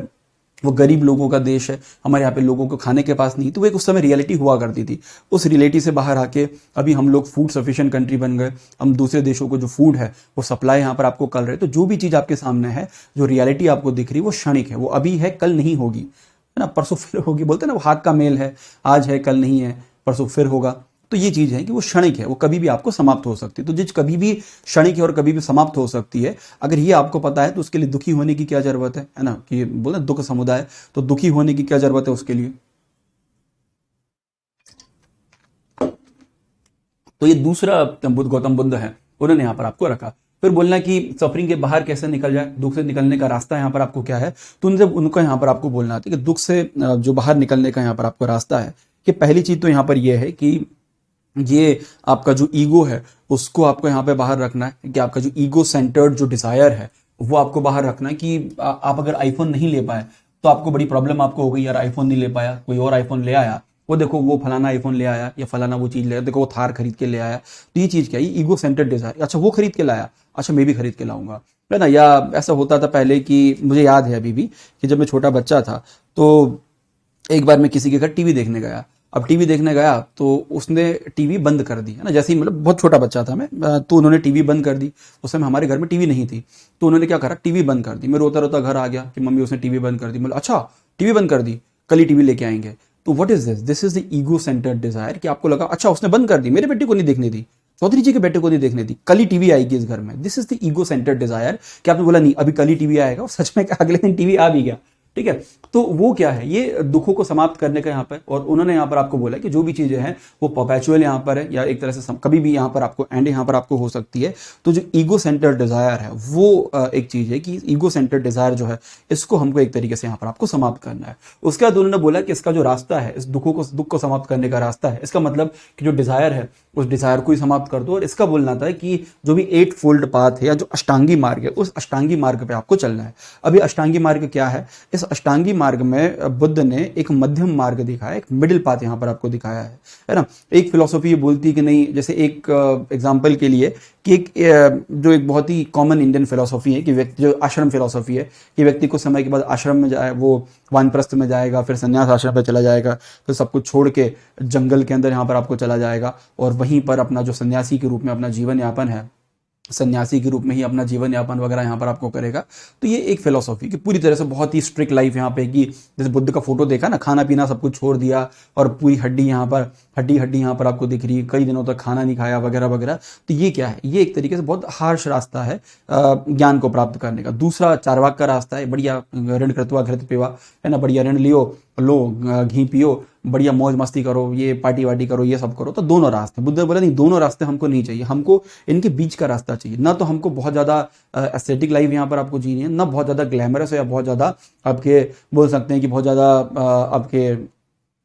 वो गरीब लोगों का देश है, हमारे यहाँ पे लोगों को खाने के पास नहीं, तो वो एक उस समय रियलिटी हुआ करती थी। उस रियलिटी से बाहर आके अभी हम लोग फूड सफिशिएंट कंट्री बन गए, हम दूसरे देशों को जो फूड है वो सप्लाई यहाँ पर आपको कर रहे हैं। तो जो भी चीज़ आपके सामने है, जो रियलिटी आपको दिख रही है, वो क्षणिक है, वो अभी है, कल नहीं होगी, है ना, परसों फिर होगी, बोलते हैं ना, वो हाथ का मेल है, आज है कल नहीं है, परसों फिर होगा। तो ये चीज़ है कि वो क्षणिक है, वो कभी भी आपको समाप्त हो सकती है। तो जिस कभी भी क्षणिक है और कभी भी समाप्त हो सकती है, अगर ये आपको पता है तो उसके लिए दुखी होने की क्या जरूरत है ना, कि बोले दुख समुदाय, तो दुखी होने की क्या जरूरत है उसके लिए। तो ये दूसरा गौतम बुद्ध है, उन्होंने यहाँ पर आपको रखा। फिर बोलना कि सफरिंग के बाहर कैसे निकल जाए, दुख से निकलने का रास्ता यहाँ पर आपको क्या है। तो उनसे उनको यहाँ पर आपको बोलना था कि दुख से जो बाहर निकलने का यहाँ पर आपको रास्ता है, कि पहली चीज तो यहाँ पर यह है कि ये आपका जो ईगो है उसको आपको यहाँ पे बाहर रखना है, कि आपका जो ईगो सेंटर्ड जो डिजायर है वो आपको बाहर रखना है। कि आप अगर आईफोन नहीं ले पाए तो आपको बड़ी प्रॉब्लम आपको हो गई, यार आईफोन नहीं ले पाया, कोई और आईफोन ले आया, वो देखो वो फलाना आईफोन ले आया या फलाना वो चीज ले आया, देखो वो थार खरीद के ले आया। तो ये चीज क्या है, ईगो सेंटर्ड डिजायर। अच्छा वो खरीद के लाया, अच्छा मैं भी खरीद के लाऊंगा, है ना। या ऐसा होता था पहले कि मुझे याद है अभी भी कि जब मैं छोटा बच्चा था तो एक बार मैं किसी के घर टीवी देखने गया। अब टीवी देखने गया तो उसने टीवी बंद कर दी, है ना, जैसे ही, मतलब बहुत छोटा बच्चा था मैं, तो उन्होंने टीवी बंद कर दी। उस समय हमारे घर में टीवी नहीं थी, तो उन्होंने क्या करा, टीवी बंद कर दी। मैं रोता रोता घर आ गया कि मम्मी उसने टीवी बंद कर दी। मतलब अच्छा टीवी बंद कर दी, कल ही टीवी लेके आएंगे। तो what is this, this is the ego centred desire, कि आपको लगा अच्छा उसने बंद कर दी, मेरे बेटे को नहीं देखने दी, चौधरी जी के बेटे को नहीं देखने दी, कल ही टीवी आएगी इस घर में। This is the ego centred desire, कि आपने बोला नहीं अभी कल ही टीवी आएगा, और सच में अगले दिन टीवी आ भी गया। ठीक है, तो वो क्या है, ये दुखों को समाप्त करने का यहाँ पर। और उन्होंने यहाँ पर आपको बोला कि जो भी चीजें हैं वो परपेचुअल यहाँ पर है, या एक तरह से कभी भी यहाँ पर आपको एंड यहाँ पर आपको हो सकती है। तो जो ईगो सेंटर्ड डिजायर है वो एक चीज है कि ईगो सेंटर्ड डिजायर जो है इसको हमको एक तरीके से यहाँ पर आपको समाप्त करना है। उसके बाद उन्होंने बोला कि इसका जो रास्ता है, इस दुख को समाप्त करने का रास्ता है, इसका मतलब कि जो डिजायर है उस डिजायर को ही समाप्त कर दो। और इसका बोलना था कि जो भी 8 फोल्ड पाथ है या जो अष्टांगी मार्ग है, उस अष्टांगी मार्ग पे आपको चलना है। अभी अष्टांगी मार्ग क्या है, इस अष्टांगी मार्ग में बुद्ध ने एक मध्यम मार्ग दिखाया, एक मिडिल पाथ यहाँ पर आपको दिखाया है ना। एक फिलोसॉफी ये बोलती है कि नहीं, जैसे एक एग्जांपल के लिए कि जो एक बहुत ही कॉमन इंडियन फिलोसॉफी है कि व्यक्ति, जो आश्रम फिलोसॉफी है, कि व्यक्ति कुछ समय के बाद आश्रम में जाए, वो वानप्रस्थ में जाएगा, फिर संन्यास आश्रम पर चला जाएगा, फिर सब कुछ छोड़ के जंगल के अंदर यहाँ पर आपको चला जाएगा, और वहीं पर अपना जो सन्यासी के रूप में अपना जीवन यापन है, सन्यासी के रूप में ही अपना जीवन यापन वगैरह यहाँ पर आपको करेगा। तो ये एक फिलोसॉफी कि पूरी तरह से बहुत ही स्ट्रिक्ट लाइफ यहाँ पे, कि जैसे बुद्ध का फोटो देखा ना, खाना पीना सब कुछ छोड़ दिया, और पूरी हड्डी यहाँ पर, हड्डी यहाँ पर आपको दिख रही है, कई दिनों तक खाना नहीं खाया वगैरह वगैरह। तो ये क्या है, ये एक तरीके से बहुत हार्श रास्ता है ज्ञान को प्राप्त करने का। दूसरा चार्वाक का रास्ता है, बढ़िया ऋण कृत्वा घृत पीवा, है ना, बढ़िया ऋण लियो, लो घी पियो, बढ़िया मौज मस्ती करो, ये पार्टी वार्टी करो, ये सब करो। तो दोनों रास्ते, बुद्ध बोला नहीं दोनों रास्ते हमको नहीं चाहिए, हमको इनके बीच का रास्ता चाहिए। ना तो हमको बहुत ज़्यादा एस्थेटिक लाइफ यहाँ पर आपको जीनी है, ना बहुत ज़्यादा ग्लैमरस है, या बहुत ज़्यादा आपके बोल सकते हैं कि बहुत ज़्यादा आपके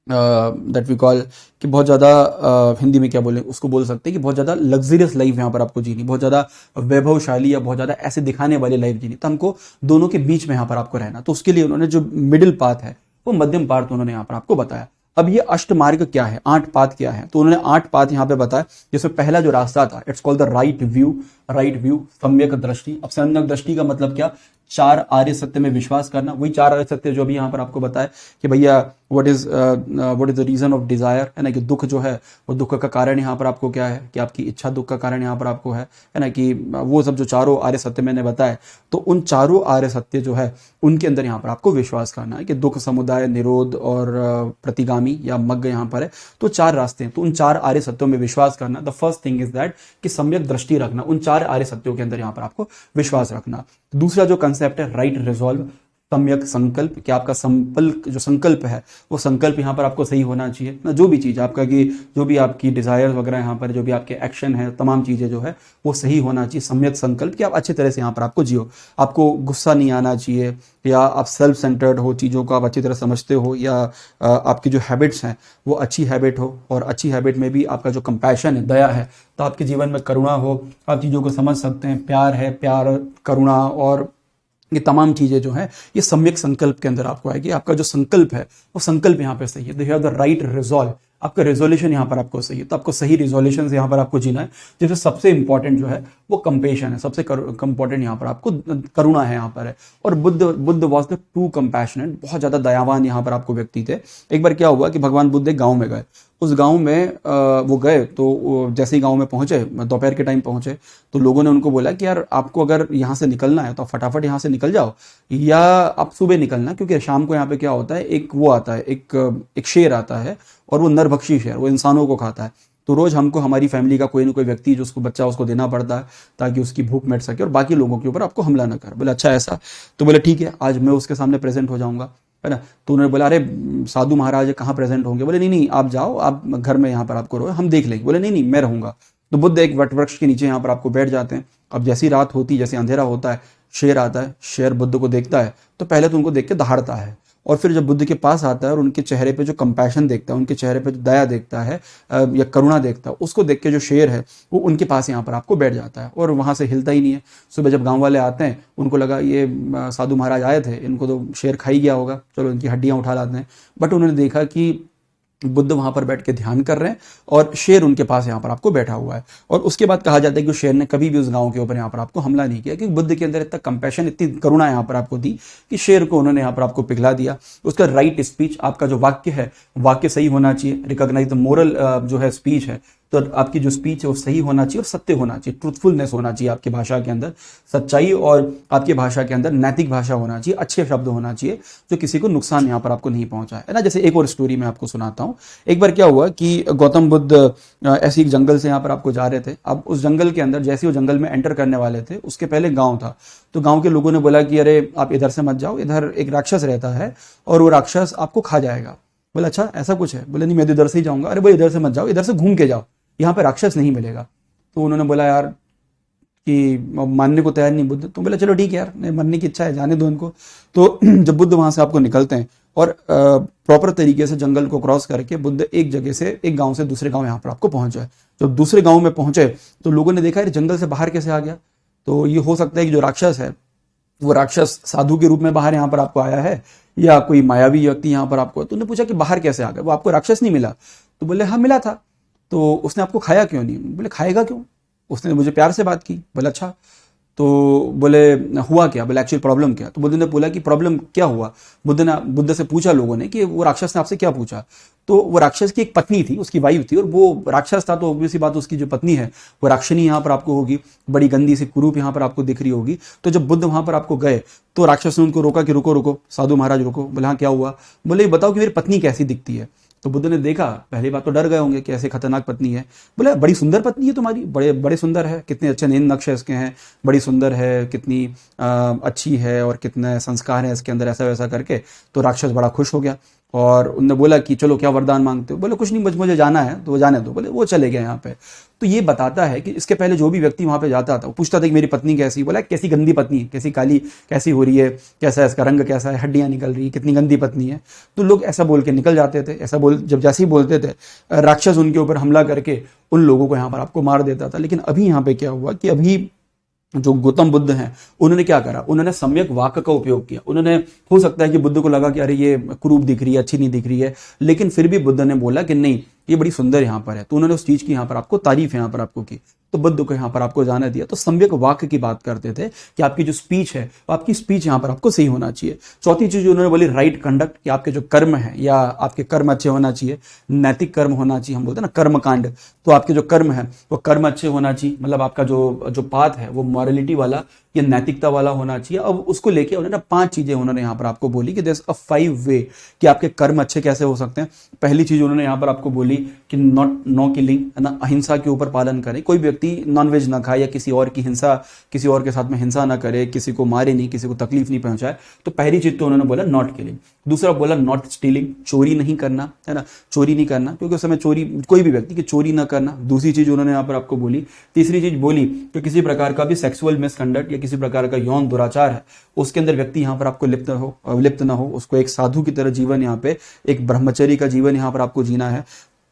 दैट वी कॉल कि बहुत ज़्यादा हिंदी में क्या बोले उसको, बोल सकते हैं कि बहुत ज़्यादा लग्जरियस लाइफ यहाँ पर आपको जीनी, बहुत ज़्यादा वैभवशाली या बहुत ज़्यादा ऐसे दिखाने वाली लाइफ जीनी। तो हमको दोनों के बीच में यहाँ पर आपको रहना। तो उसके लिए उन्होंने जो मिडिल पाथ है, वो मध्यम पाथ उन्होंने यहाँ पर आपको बताया। अब ये अष्ट मार्ग क्या है, 8 पाथ क्या है, तो उन्होंने 8 पाथ यहाँ पे बताया। जिसमें पहला जो रास्ता था, it's called the right view, सम्यक दृष्टि। अब सम्यक दृष्टि का मतलब क्या, 4 आर्य सत्य में विश्वास करना। वही 4 आर्य सत्य जो अभी यहाँ पर आपको बताया कि भैया what is the reason of desire, है ना, कि दुख जो है वो दुख का कारण यहाँ पर आपको क्या है, कि आपकी इच्छा दुख का कारण यहाँ पर आपको है ना, कि वो सब जो चारों आर्य सत्य मैंने बताया। तो उन चारों आर्य सत्य जो है उनके अंदर यहाँ पर आपको विश्वास करना है, कि दुख, समुदाय, निरोध और प्रतिगामी या मग्ग यहाँ पर है। तो 4 रास्ते हैं, तो उन 4 आर्य सत्यों में विश्वास करना। The first thing is that कि सम्यक दृष्टि रखना, उन 4 आर्य सत्यों के अंदर यहाँ पर आपको विश्वास रखना। दूसरा जो कंसेप्ट है राइट रिजॉल्व, सम्यक संकल्प, कि आपका जो संकल्प है वो संकल्प यहाँ पर आपको सही होना चाहिए ना। जो भी चीज़ आपका, कि जो भी आपकी डिजायर वगैरह यहाँ पर, जो भी आपके एक्शन है, तमाम चीज़ें जो है वो सही होना चाहिए। सम्यक संकल्प कि आप अच्छे तरह से यहाँ पर आपको जियो, आपको गुस्सा नहीं आना चाहिए, या आप सेल्फ सेंटर्ड हो, चीज़ों को आप अच्छी तरह समझते हो, या आपकी जो हैबिट्स हैं वो अच्छी हैबिट हो, और अच्छी हैबिट में भी आपका जो कंपैशन है, दया है, तो आपके जीवन में करुणा हो, आप चीज़ों को समझ सकते हैं, प्यार है, प्यार, करुणा, और ये तमाम चीज़ें जो हैं ये सम्यक संकल्प के अंदर आपको आएगी। आपका जो संकल्प है वो संकल्प यहाँ पे सही है। You have the right resolve, आपका रेजोल्यूशन यहाँ पर आपको सही है, तो आपको सही रेजोल्यूशन से यहाँ पर आपको जीना है। जिसमें सबसे इंपॉर्टेंट जो है वो कंपेशन है, सबसे इंपॉर्टेंट यहाँ पर आपको करुणा है यहाँ पर है। और Buddha was the two compassionate, बहुत ज्यादा दयावान यहाँ पर आपको व्यक्ति थे। एक बार क्या हुआ कि भगवान बुद्ध एक गाँव में गए, उस गांव में वो गए तो जैसे ही गांव में पहुंचे, दोपहर के टाइम पहुंचे, तो लोगों ने उनको बोला कि यार आपको अगर यहाँ से निकलना है तो आप फटाफट यहाँ से निकल जाओ, या आप सुबह निकलना, क्योंकि शाम को यहाँ पे क्या होता है, एक वो आता है, एक शेर आता है और वो नरभक्षी शेर, वो इंसानों को खाता है। तो रोज हमको हमारी फैमिली का कोई ना कोई व्यक्ति जो उसको बच्चा उसको देना पड़ता है ताकि उसकी भूख मिट सके और बाकी लोगों के ऊपर आपको हमला ना करे। बोले अच्छा ऐसा, तो बोले ठीक है आज मैं उसके सामने प्रेजेंट हो जाऊंगा, है ना। तो उन्होंने बोला अरे साधु महाराज कहाँ प्रेजेंट होंगे, बोले नहीं नहीं आप जाओ, आप घर में यहाँ पर आपको रहो, हम देख लेंगे। बोले नहीं नहीं मैं रहूंगा। तो बुद्ध एक वट वृक्ष के नीचे यहाँ पर आपको बैठ जाते हैं। अब जैसी रात होती, जैसे अंधेरा होता है, शेर आता है, शेर बुद्ध को देखता है तो पहले तो उनको देख के दहाड़ता है, और फिर जब बुद्ध के पास आता है और उनके चेहरे पे जो कंपैशन देखता है, उनके चेहरे पे जो दया देखता है या करुणा देखता है, उसको देख के जो शेर है वो उनके पास यहाँ पर आपको बैठ जाता है और वहां से हिलता ही नहीं है। सुबह जब गांव वाले आते हैं उनको लगा ये साधु महाराज आए थे, इनको तो शेर खा ही गया होगा, चलो इनकी हड्डियां उठा लाते हैं। बट उन्होंने देखा कि बुद्ध वहां पर बैठ के ध्यान कर रहे हैं और शेर उनके पास यहाँ पर आपको बैठा हुआ है। और उसके बाद कहा जाता है कि शेर ने कभी भी उस गांव के ऊपर यहाँ पर आपको हमला नहीं किया, क्योंकि बुद्ध के अंदर इतना कंपैशन, इतनी करुणा यहाँ पर आपको दी कि शेर को उन्होंने यहाँ पर आपको पिघला दिया। उसका राइट स्पीच, आपका जो वाक्य है, वाक्य सही होना चाहिए, रिकॉग्नाइज द मोरल जो है स्पीच है, तो आपकी जो स्पीच है वो सही होना चाहिए और सत्य होना चाहिए, ट्रूथफुलनेस होना चाहिए आपकी भाषा के अंदर, सच्चाई, और आपकी भाषा के अंदर नैतिक भाषा होना चाहिए, अच्छे शब्द होना चाहिए जो किसी को नुकसान यहाँ पर आपको नहीं पहुंचाए, है ना। जैसे एक और स्टोरी मैं आपको सुनाता हूँ। एक बार क्या हुआ कि गौतम बुद्ध ऐसी एक जंगल से यहाँ पर आपको जा रहे थे। अब उस जंगल के अंदर जैसे वो जंगल में एंटर करने वाले थे, उसके पहले गाँव था। तो गाँव के लोगों ने बोला कि अरे आप इधर से मत जाओ, इधर एक राक्षस रहता है और वो राक्षस आपको खा जाएगा। बोले अच्छा ऐसा कुछ है, बोले नहीं मैं तो इधर से ही जाऊंगा। अरे भाई इधर से मत जाओ, इधर से घूम के जाओ, यहाँ पे राक्षस नहीं मिलेगा। तो उन्होंने बोला यार कि मानने को तैयार नहीं बुद्ध। तो बोला चलो ठीक है यार, नहीं मरने की इच्छा है, जाने दो इनको। तो जब बुद्ध वहां से आपको निकलते हैं और प्रॉपर तरीके से जंगल को क्रॉस करके बुद्ध एक जगह से, एक गांव से दूसरे गांव यहाँ पर आपको पहुंचा है। जब दूसरे गांव में पहुंचे तो लोगों ने देखा यार जंगल से बाहर कैसे आ गया। तो ये हो सकता है कि जो राक्षस है वो राक्षस साधु के रूप में बाहर यहाँ पर आपको आया है, या कोई मायावी व्यक्ति यहाँ पर आपको। तो उन्होंने पूछा कि बाहर कैसे आ गया, वो आपको राक्षस नहीं मिला। तो बोले हाँ मिला था। तो उसने आपको खाया क्यों नहीं? बोले खाएगा क्यों, उसने मुझे प्यार से बात की। बोले अच्छा, तो बोले हुआ क्या, बोले एक्चुअल प्रॉब्लम क्या। तो बुद्ध ने बोला कि प्रॉब्लम क्या हुआ। बुद्ध से पूछा लोगों ने कि वो राक्षस ने आपसे क्या पूछा। तो वो राक्षस की एक पत्नी थी, उसकी वाइफ थी, और वो राक्षस था तो ऑब्वियस सी बात उसकी जो पत्नी है वो राक्षनी यहाँ पर आपको होगी, बड़ी गंदी सी कुरूप यहाँ पर आपको दिख रही होगी। तो जब बुद्ध वहां पर आपको गए तो राक्षस ने उनको रोका कि रुको रुको साधु महाराज रुको। बोले हाँ क्या हुआ। बोले बताओ कि मेरी पत्नी कैसी दिखती है। तो बुद्ध ने देखा, पहली बात तो डर गए होंगे कि ऐसे खतरनाक पत्नी है। बोले बड़ी सुंदर पत्नी है तुम्हारी, बड़े बड़े सुंदर है, कितने अच्छे नैन नक्श है इसके हैं, बड़ी सुंदर है, कितनी अच्छी है और कितने संस्कार है इसके अंदर, ऐसा वैसा करके। तो राक्षस बड़ा खुश हो गया और उनने बोला कि चलो क्या वरदान मांगते हो। बोले कुछ नहीं, मुझे जाना है तो वो जाने दो। बोले वो चले गए यहाँ पे। तो ये बताता है कि इसके पहले जो भी व्यक्ति वहां पे जाता था वो पूछता था कि मेरी पत्नी कैसी। बोला कैसी गंदी पत्नी है, कैसी काली, कैसी हो रही है, कैसा है इसका रंग, कैसा है, हड्डियां निकल रही है, कितनी गंदी पत्नी है। तो लोग ऐसा बोल के निकल जाते थे। ऐसा बोल जब जैसे ही बोलते थे राक्षस उनके ऊपर हमला करके उन लोगों को यहाँ पर आपको मार देता था। लेकिन अभी यहाँ पे क्या हुआ कि अभी जो गौतम बुद्ध हैं उन्होंने क्या करा, उन्होंने सम्यक वाक्य का उपयोग किया। उन्होंने, हो सकता है कि बुद्ध को लगा कि अरे ये कुरूप दिख रही है, अच्छी नहीं दिख रही है, लेकिन फिर भी बुद्ध ने बोला कि नहीं ये बड़ी सुंदर यहाँ पर है। तो उन्होंने उस चीज की यहाँ पर आपको तारीफ यहाँ पर आपको की, तो बुद्ध को यहाँ पर आपको जाने दिया। तो सम्यक वाक्य की बात करते थे कि आपकी जो स्पीच है वो आपकी स्पीच यहाँ पर आपको सही होना चाहिए। चौथी चीज उन्होंने बोली राइट कंडक्ट, कि आपके जो कर्म है या आपके कर्म अच्छे होना चाहिए, नैतिक कर्म होना चाहिए। हम बोलते हैं ना कर्म कांड, तो आपके जो कर्म है वो कर्म अच्छे होना चाहिए, मतलब आपका जो पाथ है वो मॉरलिटी वाला या नैतिकता वाला होना चाहिए। अब उसको लेके उन्होंने 5 चीजें उन्होंने यहाँ पर आपको बोली कि देयर इज अ 5 वे कि आपके कर्म अच्छे कैसे हो सकते हैं। पहली चीज उन्होंने यहाँ पर आपको बोली कि नो किलिंग, है ना, अहिंसा के ऊपर पालन करें। कोई व्यक्ति नॉनवेज ना खाए या किसी और की हिंसा, किसी और के साथ में हिंसा ना करे, किसी को मारे नहीं, किसी को तकलीफ नहीं पहुंचाए। तो पहली चीज तो उन्होंने बोला नॉट किलिंग। दूसरा बोला नॉट स्टीलिंग, चोरी नहीं करना, है ना, चोरी नहीं करना, क्योंकि उस समय चोरी, कोई भी व्यक्ति की चोरी ना करना। दूसरी चीज उन्होंने यहाँ पर आपको बोली। तीसरी चीज बोली कि किसी प्रकार का भी सेक्सुअल मिसकंडक्ट या किसी प्रकार का यौन दुराचार है उसके अंदर व्यक्ति यहाँ पर आपको लिप्त ना हो, उसको एक साधु की तरह जीवन, यहाँ पे एक ब्रह्मचर्य का जीवन यहाँ पर आपको जीना है।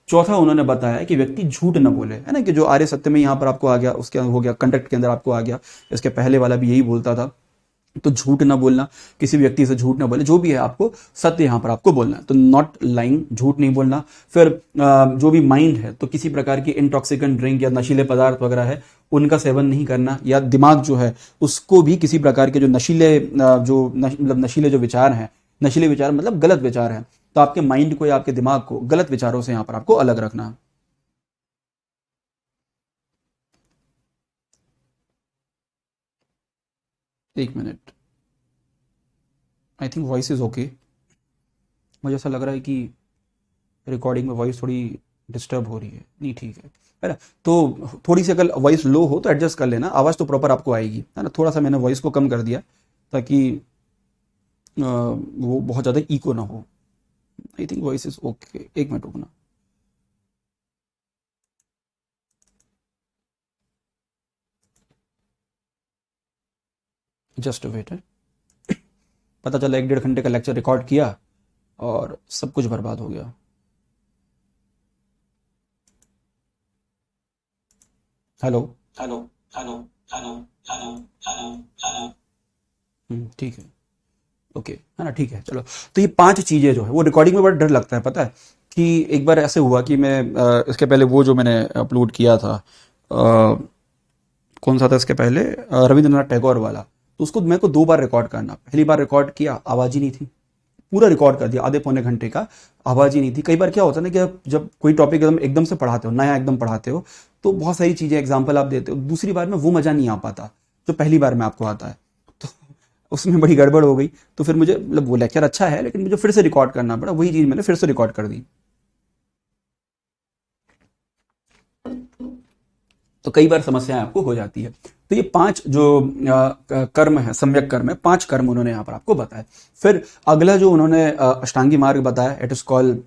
चौथा उन्होंने बताया कि व्यक्ति झूठ न बोले, है ना, कि जो आर्य सत्य में यहाँ पर आपको आ गया, उसके हो गया कंडक्ट के अंदर आपको आ गया। इसके पहले वाला भी यही बोलता था तो झूठ ना बोलना, किसी व्यक्ति से झूठ ना बोले, जो भी है आपको सत्य यहाँ पर आपको बोलना है, तो नॉट लाइंग, झूठ नहीं बोलना। फिर जो भी माइंड है, तो किसी प्रकार की इंटॉक्सिकेंट ड्रिंक या नशीले पदार्थ वगैरह है उनका सेवन नहीं करना, या दिमाग जो है उसको भी किसी प्रकार के जो नशीले मतलब नशीले जो विचार हैं, नशीले विचार मतलब गलत विचार हैं, तो आपके माइंड को या आपके दिमाग को गलत विचारों से यहाँ पर आपको अलग रखना है। एक minute, I think voice is okay. मुझे ऐसा लग रहा है कि रिकॉर्डिंग में वॉइस थोड़ी डिस्टर्ब हो रही है, नहीं ठीक है ना। तो थोड़ी सी अगर वॉइस लो हो तो एडजस्ट कर लेना, आवाज़ तो प्रॉपर आपको आएगी, है ना। थोड़ा सा मैंने वॉइस को कम कर दिया ताकि वो बहुत ज़्यादा इको ना हो। I think voice is okay. एक मिनट रुकना। जस्ट वेट है। पता चला 1-1.5 घंटे का लेक्चर रिकॉर्ड किया और सब कुछ बर्बाद हो गया। Hello hello hello hello hello hello hello. ठीक है, ओके, है ना, ठीक है, चलो। तो ये 5 चीज़ें जो है वो रिकॉर्डिंग में बड़ा डर लगता है, पता है कि एक बार ऐसे हुआ कि मैं इसके पहले वो जो मैंने अपलोड किया था, कौन सा था इसके पहले, रविंद्रनाथ टैगोर वाला, तो उसको मेरे को 2 बार रिकॉर्ड करना। पहली बार रिकॉर्ड किया, आवाज़ ही नहीं थी, पूरा रिकॉर्ड कर दिया आधे पौने घंटे का, आवाज़ ही नहीं थी। कई बार क्या होता है ना कि जब कोई टॉपिक एकदम से पढ़ाते हो, नया एकदम पढ़ाते हो, तो बहुत सारी चीज़ें एग्जाम्पल आप देते हो, दूसरी बार में वो मज़ा नहीं आ पाता जो पहली बार में आपको आता है। तो उसमें बड़ी गड़बड़ हो गई, तो फिर मुझे मतलब वो लेक्चर अच्छा है लेकिन मुझे फिर से रिकॉर्ड करना पड़ा, वही चीज़ मैंने फिर से रिकॉर्ड कर दी। तो कई बार समस्याएं आपको हो जाती है। तो ये 5 जो कर्म है, सम्यक कर्म है, 5 कर्म उन्होंने यहाँ पर आपको बताया। फिर अगला जो उन्होंने अष्टांगी मार्ग बताया, इट इज कॉल्ड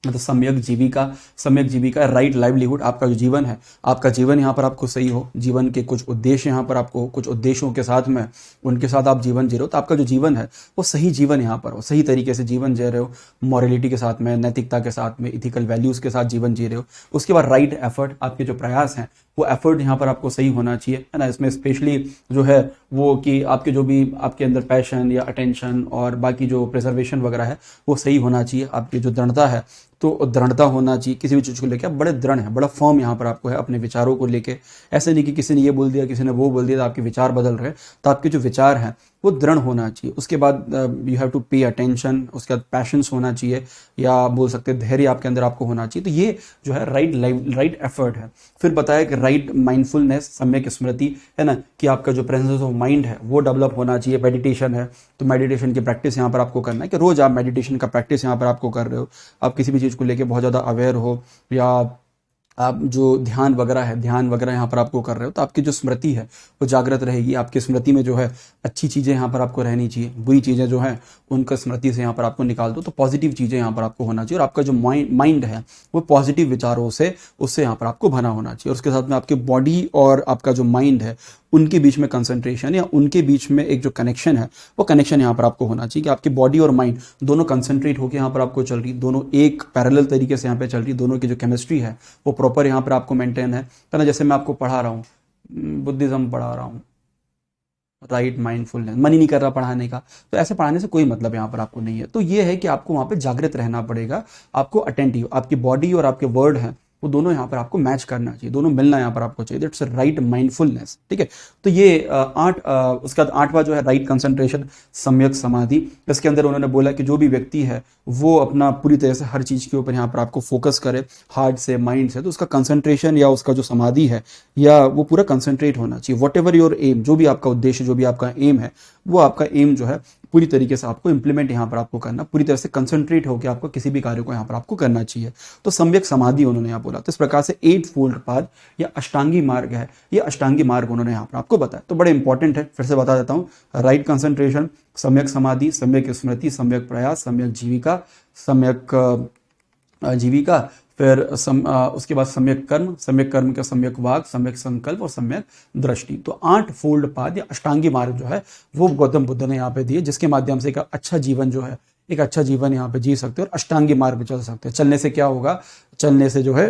मतलब सम्यक जीविका। सम्यक जीविका, राइट लाइवलीहुड। आपका जो जीवन है, आपका जीवन यहाँ पर आपको सही हो, जीवन के कुछ उद्देश्य यहाँ पर आपको, कुछ उद्देश्यों के साथ में उनके साथ आप जीवन जी रहे हो, तो आपका जो जीवन है वो सही जीवन यहाँ पर हो, सही तरीके से जीवन जी रहे हो, मॉरलिटी के साथ में, नैतिकता के साथ में, इथिकल वैल्यूज के साथ जीवन जी रहे हो। उसके बाद राइट एफर्ट, आपके जो प्रयास हैं वो एफर्ट यहाँ पर आपको सही होना चाहिए, है ना। इसमें स्पेशली जो है वो कि आपके जो भी आपके अंदर पैशन या अटेंशन और बाकी जो प्रिजर्वेशन वगैरह है वो सही होना चाहिए। आपकी जो दृढ़ता है, तो दृढ़ता होना चाहिए किसी भी चीज़ को लेकर, आप बड़े दृढ़ हैं, बड़ा फर्म यहाँ पर आपको है अपने विचारों को लेके। ऐसे नहीं कि किसी ने ये बोल दिया, किसी ने वो बोल दिया तो आपके विचार बदल रहे, तो आपके जो विचार हैं वो दृढ़ होना चाहिए। उसके बाद you have to pay attention, उसके बाद पैशंस होना चाहिए, या बोल सकते हैं धैर्य आपके अंदर आपको होना चाहिए। तो ये जो है राइट एफर्ट है। फिर बताया कि राइट माइंडफुलनेस, सम्यक स्मृति, है ना, कि आपका जो प्रेजेंस ऑफ माइंड है वो डेवलप होना चाहिए। मेडिटेशन है, तो मेडिटेशन की प्रैक्टिस यहाँ पर आपको करना है कि रोज आप मेडिटेशन का प्रैक्टिस यहाँ पर आपको कर रहे हो, आप किसी भी चीज़ को लेके बहुत ज़्यादा अवेयर हो, या आप जो ध्यान वगैरह है, ध्यान वगैरह यहाँ पर आपको कर रहे हो, तो आपकी जो स्मृति है वो जागृत रहेगी। आपकी स्मृति में जो है अच्छी चीज़ें यहाँ पर आपको रहनी चाहिए, बुरी चीज़ें जो हैं उनका स्मृति से यहाँ पर आपको निकाल दो, तो पॉजिटिव चीज़ें यहाँ पर आपको होना चाहिए। और आपका जो माइंड है वो पॉजिटिव विचारों से, उससे यहाँ पर आपको भरा होना चाहिए। और उसके साथ में आपके बॉडी और आपका जो माइंड है उनके बीच में कंसंट्रेशन, या उनके बीच में एक जो कनेक्शन है वो कनेक्शन यहाँ पर आपको होना चाहिए कि आपकी बॉडी और माइंड दोनों कंसंट्रेट होकर यहाँ पर आपको चल रही, दोनों एक पैरेलल तरीके से यहाँ पे चल रही, दोनों की जो केमिस्ट्री है वो प्रॉपर यहाँ पर आपको मेंटेन है ना। जैसे मैं आपको पढ़ा रहा हूँ, बुद्धिज्म पढ़ा रहा हूँ, राइट माइंडफुलनेस, मन ही नहीं कर रहा पढ़ाने का, तो ऐसे पढ़ाने से कोई मतलब यहाँ पर आपको नहीं है। तो ये है कि आपको वहाँ पे जागृत रहना पड़ेगा, आपको अटेंटिव, आपकी बॉडी और आपके वर्ड हैं वो दोनों यहाँ पर आपको मैच करना चाहिए, दोनों मिलना यहाँ पर आपको चाहिए। दैट्स राइट माइंडफुलनेस, ठीक है। तो ये उसका 8वां जो है राइट कंसंट्रेशन, सम्यक समाधि। इसके अंदर उन्होंने बोला कि जो भी व्यक्ति है वो अपना पूरी तरह से हर चीज़ के ऊपर यहाँ पर आपको फोकस करे, हार्ट से, माइंड से, तो उसका कंसंट्रेशन या उसका जो समाधि है या वो पूरा कंसंट्रेट होना चाहिए। वॉट एवर योर एम, जो भी आपका उद्देश्य, जो भी आपका एम है, वो आपका एम जो है पूरी तरीके से आपको इंप्लीमेंट यहाँ पर आपको करना, पूरी तरह से कंसंट्रेट होकर आपको किसी भी कार्य को यहाँ पर आपको करना चाहिए। तो सम्यक समाधि उन्होंने यहाँ बोला। तो इस प्रकार से 8 फोल्ड पाथ या अष्टांगी मार्ग है, ये अष्टांगी मार्ग उन्होंने यहाँ पर आपको बताया। तो बड़े इंपॉर्टेंट है, फिर से बता देता हूँ। राइट कंसंट्रेशन, सम्यक समाधि, सम्यक स्मृति, सम्यक प्रयास, सम्यक जीविका, सम्यक जीविका, फिर उसके बाद सम्यक कर्म का सम्यक वाक, सम्यक संकल्प और सम्यक दृष्टि। तो 8 फोल्ड पाथ या अष्टांगी मार्ग जो है वो गौतम बुद्ध ने यहाँ पे दिए, जिसके माध्यम से एक अच्छा जीवन जो है, एक अच्छा जीवन यहाँ पे जी सकते हो और अष्टांगी मार्ग पे चल सकते हैं। चलने से क्या होगा, चलने से जो है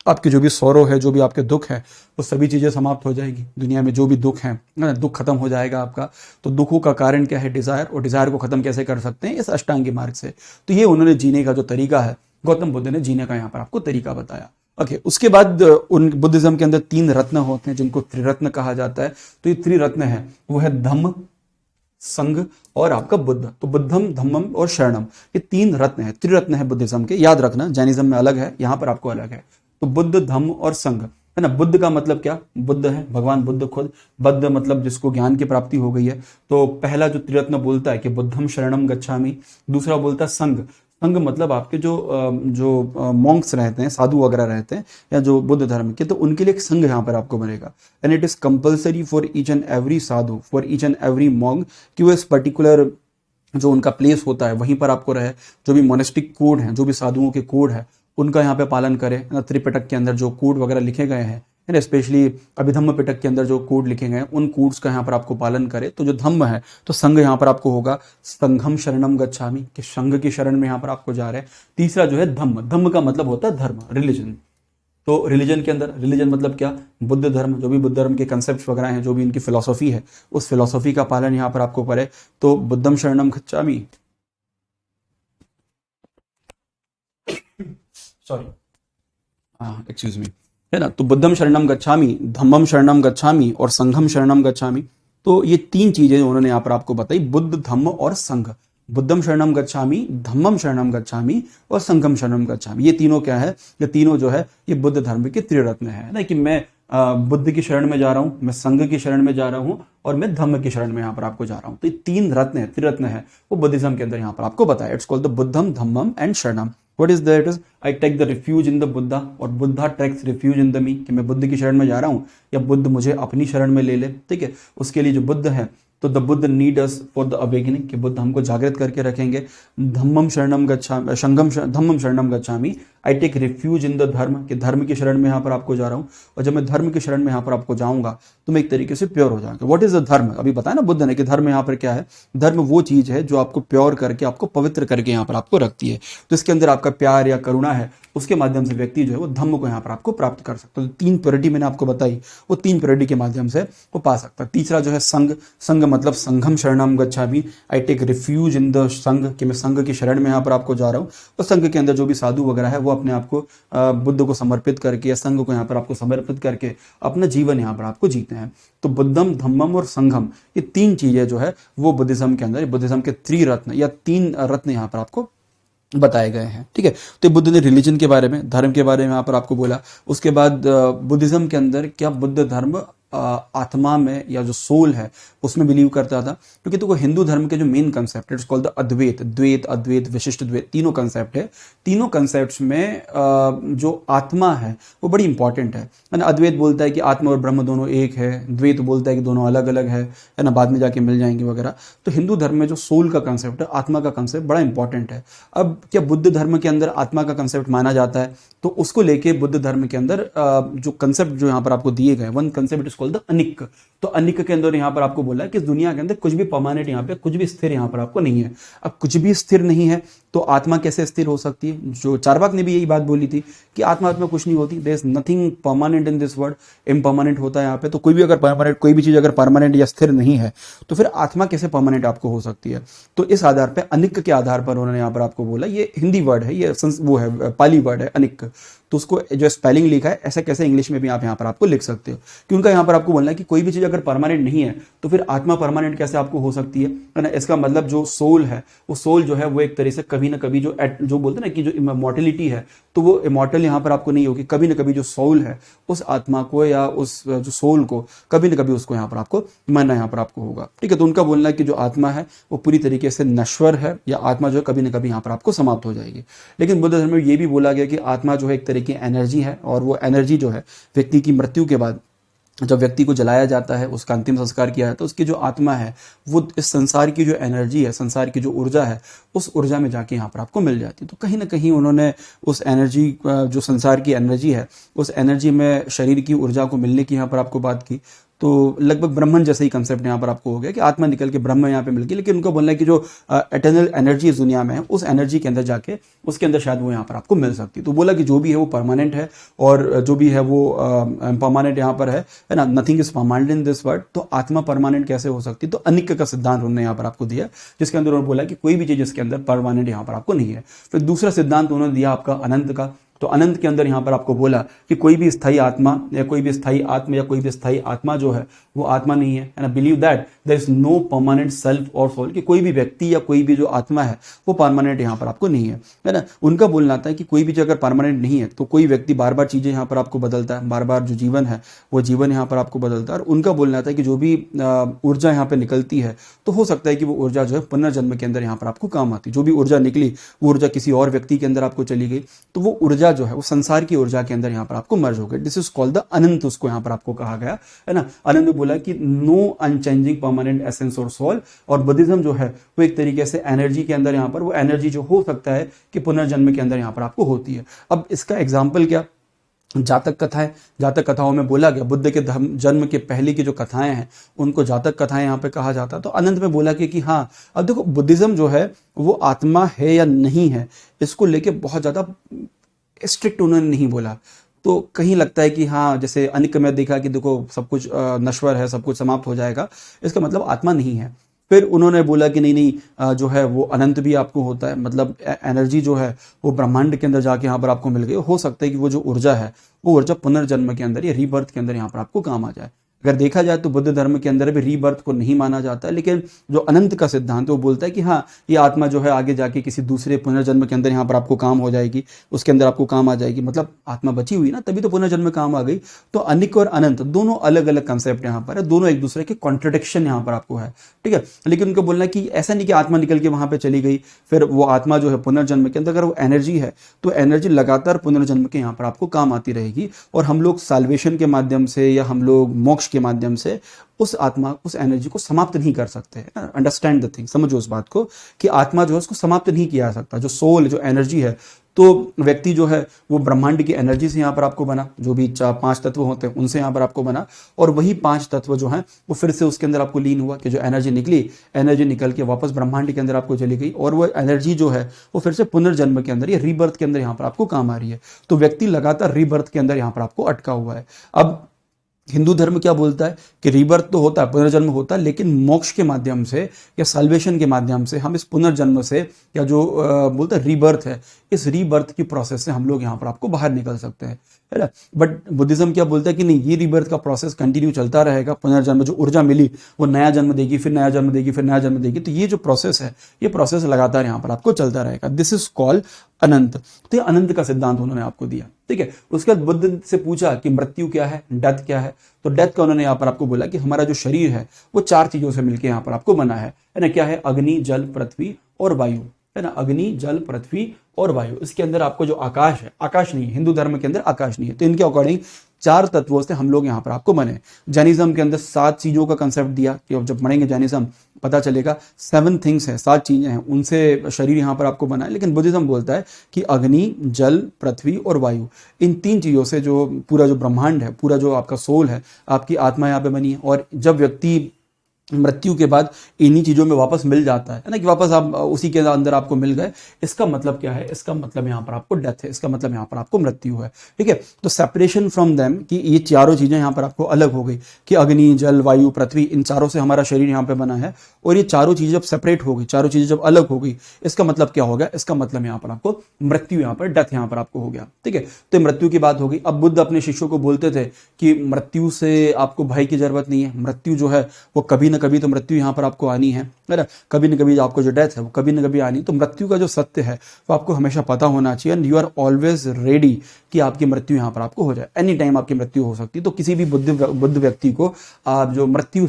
आपकी जो भी सौरव है, जो भी आपके दुख है, वो सभी चीज़ें समाप्त हो जाएगी। दुनिया में जो भी दुख है ना, दुख खत्म हो जाएगा आपका। तो दुखों का कारण क्या है? डिज़ायर। और डिज़ायर को खत्म कैसे कर सकते हैं? इस अष्टांगी मार्ग से। तो ये उन्होंने जीने का जो तरीका है, गौतम बुद्ध ने जीने का यहाँ पर आपको तरीका बताया। ओके, उसके बाद उन बुद्धिज्म के अंदर 3 रत्न होते हैं जिनको त्रिरत्न कहा जाता है। तो ये त्रिरत्न है, वो है धम्म, संघ और आपका बुद्ध। तो बुद्धम, धम्मम और शरणम, ये 3 रत्न है, त्रिरत्न है बुद्धिज्म के। याद रखना, जैनिज्म में अलग है, यहां पर आपको अलग है। तो बुद्ध, धम्म और संघ, है ना। बुद्ध का मतलब क्या? बुद्ध है भगवान बुद्ध खुद। बुद्ध मतलब जिसको ज्ञान की प्राप्ति हो गई है। तो पहला जो त्रिरत्न बोलता है कि बुद्धम शरणम गच्छामि। दूसरा बोलता है संघ। संघ मतलब आपके जो मॉन्क्स रहते हैं, साधु वगैरह रहते हैं, या जो बुद्ध धर्म के, तो उनके लिए एक संघ यहाँ पर आपको बनेगा। And it is compulsory for each and every Sadhu, for each and every monk, कि वो इस पर्टिकुलर जो उनका प्लेस होता है वहीं पर आपको रहे। जो भी मोनेस्टिक कोड है, जो भी साधुओं के कोड है, उनका यहाँ पे पालन करें। त्रिपिटक के अंदर जो कोड वगैरह लिखे गए हैं, स्पेशली अभिधम्म पिटक के अंदर जो कोड लिखे गए हैं, उन कोड्स का यहाँ पर आपको पालन करें। तो जो धम्म है, तो संघ यहाँ पर आपको होगा संघम शरणम गच्छामि, कि संघ की शरण में यहाँ पर आपको जा रहे हैं। तीसरा जो है धम्म। धम्म का मतलब होता है धर्म, रिलीजन। तो रिलीजन के अंदर, रिलीजन मतलब क्या? बुद्ध धर्म। जो भी बुद्ध धर्म के कंसेप्ट वगैरह हैं, जो भी इनकी फिलोसॉफी है, उस फिलोसॉफी का पालन यहाँ पर आपको करे। तो बुद्धम शरणम गच्छामि, सॉरी, हाँ एक्सक्यूज मी, है ना। तो बुद्धम शरणम गच्छामि, धम्मम शरणम गच्छामि और संघम शरणम गच्छामि। तो ये 3 चीजें उन्होंने यहाँ पर आपको बताई, बुद्ध, धम्म और संघ। बुद्धम शरणम गच्छामि, धम्मम शरणम गच्छामि और संघम शरणम गच्छामि। ये तीनों क्या है? ये तीनों जो है, ये बुद्ध धर्म के त्रिरत्न है ना। कि मैं बुद्ध की शरण में जा रहा हूँ, मैं संघ की शरण में जा रहा हूँ, और मैं धम्म की शरण में यहाँ पर आपको जा रहा हूँ। तो ये 3 रत्न है, त्रिरत्न है, वो बुद्धिज्म के अंदर यहाँ पर आपको बताया। It's called the Buddham, Dhammam and Saranam. What is that? Is I take the refuge in the Buddha, और Buddha takes refuge in the me, कि मैं बुद्ध की शरण में जा रहा हूँ, या बुद्ध मुझे अपनी शरण में ले ले। ठीक है, उसके लिए जो बुद्ध है, तो the Buddha need us for the awakening, कि बुद्ध हमको जागृत करके रखेंगे। धम्मम शरणम गच्छामि, धम्मम शरणम गच्छामि, I take refuge in the dharma, कि धर्म की शरण में यहाँ पर आपको जा रहा हूँ। और जब मैं धर्म की शरण में यहाँ पर आपको जाऊंगा, तो मैं एक तरीके से प्योर हो जाऊंगा। व्हाट इज द धर्म? अभी बताया ना बुद्ध ने कि धर्म यहाँ पर क्या है। धर्म वो चीज है जो आपको प्योर करके, आपको पवित्र करके यहाँ पर आपको रखती है। तो इसके अंदर आपका प्यार या करुणा है, उसके माध्यम से व्यक्ति जो है वो धम्म को यहाँ पर आपको प्राप्त कर सकता है। तो 3 प्योरिटी मैंने आपको बताई, वो 3 प्योरिटी के माध्यम से वो पा सकता है। तीसरा जो है संघ। संघ मतलब संघम शरणम गच्छामि, I take refuge in the sangha, कि मैं संघ की शरण में यहाँ पर आपको जा रहा हूँ। और संघ के अंदर जो भी साधु वगैरह है, वो अपने आप को बुद्ध को समर्पित करके, या संघ को यहाँ पर आपको समर्पित करके अपना जीवन यहाँ पर आपको जीते हैं। तो बुद्धम, धम्मम और संघम, ये 3 चीजें जो है वो बुद्धिज्म के अंदर, बुद्धिज्म के त्रिरत्न या 3 रत्न यहाँ पर आपको बताए गए हैं। ठीक है, तो बुद्ध ने रिलीजन के बारे में, धर्म के बारे में यहाँ पर आपको बोला। उसके बाद बुद्धिज्म के अंदर क्या बुद्ध धर्म आत्मा में, या जो सोल है, उसमें बिलीव करता था। क्योंकि तो हिंदू धर्म के जो मेन कंसेप्ट है, इट्स कॉल्ड द अद्वैत। द्वैत, अद्वैत, विशिष्ट द्वैत, तीनों कंसेप्ट है। तीनों कंसेप्ट में जो आत्मा है वो बड़ी इंपॉर्टेंट है ना। अद्वैत बोलता है कि आत्मा और ब्रह्म दोनों एक है, द्वैत बोलता है कि दोनों अलग अलग है ना, बाद में जाके मिल जाएंगे वगैरह। तो हिंदू धर्म में जो सोल का कंसेप्ट है, आत्मा का कंसेप्ट बड़ा इंपॉर्टेंट है। अब क्या बुद्ध धर्म के अंदर आत्मा का कंसेप्ट माना जाता है? तो उसको लेके बुद्ध धर्म के अंदर जो कंसेप्ट जो यहाँ पर आपको दिए गए, one concept is called the anicca. तो अनिक के अंदर यहाँ पर आपको बोला है कि इस दुनिया के अंदर कुछ भी परमानेंट, यहाँ पे कुछ भी स्थिर यहाँ पर आपको नहीं है। अब कुछ भी स्थिर नहीं है, तो आत्मा कैसे स्थिर हो सकती है? जो चारवाक ने भी यही बात बोली थी कि आत्मा में कुछ नहीं होती, there is nothing permanent in this world, impermanent होता है यहाँ पे। तो कोई भी अगर परमानेंट, कोई भी चीज अगर परमानेंट या स्थिर नहीं है, तो फिर आत्मा कैसे परमानेंट आपको हो सकती है? तो इस आधार पर, अनिक के आधार पर उन्होंने यहाँ पर आपको बोला, ये हिंदी वर्ड है, ये वो है पाली वर्ड है अनिक। तो उसको जो स्पेलिंग लिखा है ऐसे कैसे इंग्लिश में भी आप यहाँ पर आपको लिख सकते हो, कि उनका यहाँ पर आपको बोलना है कि कोई भी चीज अगर परमानेंट नहीं है, तो फिर आत्मा परमानेंट कैसे आपको हो सकती है ना। इसका मतलब जो सोल है, वो सोल जो है वो एक तरह से कभी ना कभी जो बोलते हैं ना कि जो इमॉर्टलिटी है, तो वो इमॉर्टल यहाँ पर आपको नहीं होगी। कभी ना कभी जो सोल है, उस आत्मा को या उस जो सोल को कभी ना कभी उसको यहाँ पर आपको मानना यहाँ पर आपको होगा। ठीक है, तो उनका बोलना है कि जो आत्मा है वो पूरी तरीके से नश्वर है, या आत्मा जो है कभी ना कभी यहाँ पर आपको समाप्त हो जाएगी। लेकिन बुद्ध धर्म में ये भी बोला गया कि आत्मा जो है एक तरह की एनर्जी है, और वो एनर्जी जो है व्यक्ति की मृत्यु के बाद जब व्यक्ति को जलाया जाता है, उसका अंतिम संस्कार किया जाता है, उसकी जो आत्मा है वो इस संसार की जो एनर्जी है, संसार की जो ऊर्जा है, उस ऊर्जा में जाके यहाँ पर आपको मिल जाती है। तो कहीं ना कहीं उन्होंने उस एनर्जी, जो संसार की एनर्जी है, उस एनर्जी में शरीर की ऊर्जा को मिलने की यहाँ पर आपको बात की। तो लगभग ब्रह्मन जैसे ही कंसेप्ट यहाँ पर आपको हो गया कि आत्मा निकल के ब्रह्म यहाँ पे मिल गई, लेकिन उनका बोलना है कि जो एटर्नल एनर्जी इस दुनिया में है उस एनर्जी के अंदर जाके उसके अंदर शायद वो यहाँ पर आपको मिल सकती है। तो बोला कि जो भी है वो परमानेंट है और जो भी है वो परमानेंट यहाँ पर है ना, nothing is permanent in this world. तो आत्मा परमानेंट कैसे हो सकती है? तो अनिक का सिद्धांत उन्होंने यहाँ पर आपको दिया, जिसके अंदर उन्होंने बोला कि कोई भी चीज इसके अंदर परमानेंट यहाँ पर आपको नहीं है। फिर दूसरा सिद्धांत उन्होंने दिया आपका अनंत का। तो अनंत के अंदर यहाँ पर आपको बोला कि कोई भी स्थायी आत्मा या कोई भी स्थायी आत्मा या कोई भी स्थायी आत्मा जो है वो आत्मा नहीं है ना। Believe that there is no permanent self और सोल, कि कोई भी व्यक्ति या कोई भी जो आत्मा है वो परमानेंट यहाँ पर आपको नहीं है ना। उनका बोलना था कि कोई भी चीज अगर परमानेंट नहीं है तो कोई व्यक्ति बार बार चीजें यहाँ पर आपको बदलता है, बार बार जो जीवन है वो जीवन यहाँ पर आपको बदलता है। और उनका बोलना था कि जो भी ऊर्जा यहाँ पे निकलती है तो हो सकता है कि वो ऊर्जा जो है पुनर्जन्म के अंदर यहाँ पर आपको काम आती। जो भी ऊर्जा निकली वो ऊर्जा किसी और व्यक्ति के अंदर आपको चली गई तो वो ऊर्जा जो है वो संसार की ऊर्जा के अंदर यहाँ पर आपको मर्ज हो गई। दिस इज कॉल्ड द अनंत, उसको यहाँ पर आपको कहा गया है ना। अनंत में बोला कि नो अनचेंजिंग परमानेंट एसेंस और सोल। और बुद्धिज्म जो है वो एक तरीके से एनर्जी के अंदर यहाँ पर वो एनर्जी जो हो सकता है कि पुनर्जन्म के अंदर यहाँ पर आपको होती है। अब इसका एग्जाम्पल क्या? जातक कथाएं। जातक कथाओं में बोला गया बुद्ध के जन्म के पहले की जो कथाएं हैं उनको जातक कथाएं यहाँ पे कहा जाता है। तो अनंत में बोला कि हाँ, अब देखो बुद्धिज्म जो है वो आत्मा है या नहीं है इसको लेके बहुत ज्यादा स्ट्रिक्ट उन्होंने नहीं बोला। तो कहीं लगता है कि हाँ, जैसे अनिक में देखा कि देखो सब कुछ नश्वर है, सब कुछ समाप्त हो जाएगा, इसका मतलब आत्मा नहीं है। फिर उन्होंने बोला कि नहीं जो है वो अनंत भी आपको होता है, मतलब एनर्जी जो है वो ब्रह्मांड के अंदर जाके यहाँ पर आपको मिल गई। हो सकता है कि वो जो ऊर्जा है वो ऊर्जा पुनर्जन्म के अंदर या रीबर्थ के अंदर यहाँ पर आपको काम आ जाए। अगर देखा जाए तो बुद्ध धर्म के अंदर भी रीबर्थ को नहीं माना जाता है, लेकिन जो अनंत का सिद्धांत है वो बोलता है कि हाँ, ये आत्मा जो है आगे जाके किसी दूसरे पुनर्जन्म के अंदर यहाँ पर आपको काम हो जाएगी, उसके अंदर आपको काम आ जाएगी। मतलब आत्मा बची हुई ना, तभी तो पुनर्जन्म में काम आ गई। तो अनिक और अनंत दोनों अलग अलग कंसेप्ट यहाँ पर है, दोनों एक दूसरे के कॉन्ट्रडिक्शन यहाँ पर आपको है, ठीक है। लेकिन उनको बोलना है कि ऐसा नहीं कि आत्मा निकल के वहां पर चली गई, फिर वो आत्मा जो है पुनर्जन्म के अंदर अगर वो एनर्जी है तो एनर्जी लगातार पुनर्जन्म के यहाँ पर आपको काम आती रहेगी। और हम लोग साल्वेशन के माध्यम से या हम लोग मोक्ष के माध्यम से उस आत्मा उस एनर्जी को समाप्त नहीं कर सकते। अंडरस्टैंड द थिंग, समझो उस बात को कि आत्मा जो है उसको समाप्त नहीं किया जा सकता। जो सोल जो एनर्जी है, तो व्यक्ति जो है वो ब्रह्मांड की एनर्जी से यहाँ पर आपको बना, जो भी 5 तत्व होते हैं उनसे यहाँ पर आपको बना, और वही 5 तत्व जो हैं वो फिर से उसके अंदर आपको लीन हुआ कि जो एनर्जी निकली, एनर्जी निकल के वापस ब्रह्मांड के अंदर आपको चली गई, और वो एनर्जी जो है वो फिर से पुनर्जन्म के अंदर या रीबर्थ के अंदर यहाँ पर आपको काम आ रही है। तो व्यक्ति लगातार रीबर्थ के अंदर यहाँ पर आपको अटका हुआ है। अब हिंदू धर्म क्या बोलता है कि रीबर्थ तो होता है, पुनर्जन्म होता है, लेकिन मोक्ष के माध्यम से या साल्वेशन के माध्यम से हम इस पुनर्जन्म से या जो बोलते हैं रीबर्थ है, इस रीबर्थ की प्रोसेस से हम लोग यहाँ पर आपको बाहर निकल सकते हैं, है ना। बट बुद्धिज्म क्या बोलता है कि नहीं, ये रीबर्थ का प्रोसेस कंटिन्यू चलता रहेगा। पुनर्जन्म जो ऊर्जा मिली वो नया जन्म देगी, फिर नया जन्म देगी, फिर नया जन्म देगी। तो ये जो प्रोसेस है ये प्रोसेस लगातार यहाँ पर आपको चलता रहेगा। दिस इज कॉल्ड अनंत। तो ये अनंत का सिद्धांत उन्होंने आपको दिया, ठीक है। उसके बाद बुद्ध से पूछा कि मृत्यु क्या है, डेथ क्या है। तो डेथ का उन्होंने यहाँ पर आपको बोला कि हमारा जो शरीर है वो 4 चीजों से मिलकर यहाँ पर आपको बना है ना। क्या है? अग्नि, जल, पृथ्वी और वायु, है ना। अग्नि, जल, पृथ्वी और वायु। इसके अंदर आपको जो आकाश है, आकाश नहीं है, हिंदू धर्म के अंदर आकाश नहीं है। तो इनके अकॉर्डिंग 4 तत्वों से हम लोग यहाँ पर आपको बने। जैनिज्म के अंदर 7 चीजों का कंसेप्ट दिया कि अब जब पढ़ेंगे जैनिज्म पता चलेगा 7 थिंग्स है, 7 चीजें हैं, उनसे शरीर यहाँ पर आपको बना है। लेकिन बुद्धिज्म बोलता है कि अग्नि, जल, पृथ्वी और वायु, इन 3 चीजों से जो पूरा जो ब्रह्मांड है, पूरा जो आपका सोल है, आपकी आत्मा यहाँ पे बनी है। और जब व्यक्ति मृत्यु के बाद इन्हीं चीजों में वापस मिल जाता है ना, कि वापस आप उसी के अंदर आपको मिल गए। इसका मतलब क्या है? इसका मतलब यहाँ पर आपको डेथ है, इसका मतलब यहाँ पर आपको मृत्यु है, ठीक है। तो सेपरेशन फ्रॉम देम, कि ये चारों चीजें यहाँ पर आपको अलग हो गई कि अग्नि, जल, वायु, पृथ्वी, इन चारों से हमारा शरीर यहाँ पे बना है। और ये चारों चीजें जब सेपरेट हो गई, चारों चीजें जब अलग हो गई, इसका मतलब क्या हो गया? इसका मतलब यहाँ पर आपको मृत्यु, यहाँ पर डेथ यहाँ पर आपको हो गया, ठीक है। तो मृत्यु की बात हो गई। अब बुद्ध अपने शिष्यों को बोलते थे कि मृत्यु से आपको भय की जरूरत नहीं है। मृत्यु जो है वो कभी ना कभी तो मृत्यु यहाँ पर आपको आनी है ना। कभी ना कभी आपको जो डेथ है वो कभी ना कभी आनी। तो मृत्यु का जो सत्य है वो आपको हमेशा पता होना चाहिए, and you are always ready कि आपकी मृत्यु यहाँ पर आपको हो जाए। एनी टाइम आपकी मृत्यु हो सकती है। तो किसी भी बुद्ध व्यक्ति को आप जो मृत्यु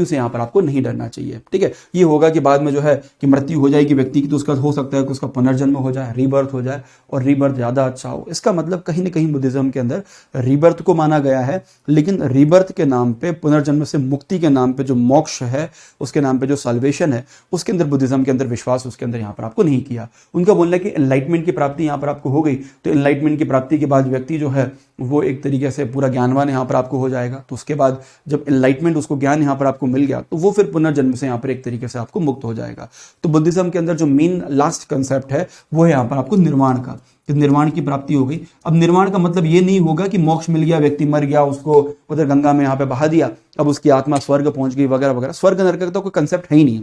से यहाँ पर आपको नहीं डरना चाहिए, ठीक है। ये होगा कि बाद में जो है कि मृत्यु हो जाएगी व्यक्ति की, तो उसका हो सकता है कि उसका पुनर्जन्म हो जाए, रीबर्थ हो जाए, और रीबर्थ ज्यादा अच्छा हो। इसका मतलब कहीं ना कहीं बुद्धिज्म के अंदर रीबर्थ को माना गया है, लेकिन रीबर्थ के नाम पे, पुनर्जन्म से मुक्ति के नाम पे जो मोक्ष है, उसके नाम पे जो साल्वेशन है, उसके अंदर बुद्धिज्म के अंदर विश्वास उसके अंदर यहाँ पर आपको नहीं किया। उनका बोलना है कि एनलाइटमेंट की प्राप्ति यहाँ पर आपको हो गई, तो एनलाइटमेंट की प्राप्ति के बाद व्यक्ति जो है वो एक तरीके से पूरा ज्ञानवान यहाँ पर आपको हो जाएगा। तो उसके बाद जब एनलाइटमेंट, उसको ज्ञान यहाँ पर आपको मिल गया, तो वो फिर पुनर्जन्म से यहाँ पर एक तरीके से आपको मुक्त हो जाएगा। तो बुद्धिज्म के अंदर जो मेन लास्ट कंसेप्ट है वो है यहाँ पर आपको निर्वाण का, कि निर्वाण की प्राप्ति हो गई। अब निर्वाण का मतलब ये नहीं होगा कि मोक्ष मिल गया, व्यक्ति मर गया, उसको उधर गंगा में यहाँ पे बहा दिया, अब उसकी आत्मा स्वर्ग पहुंच गई वगैरह वगैरह। स्वर्ग नरक का तो कोई कंसेप्ट है ही नहीं।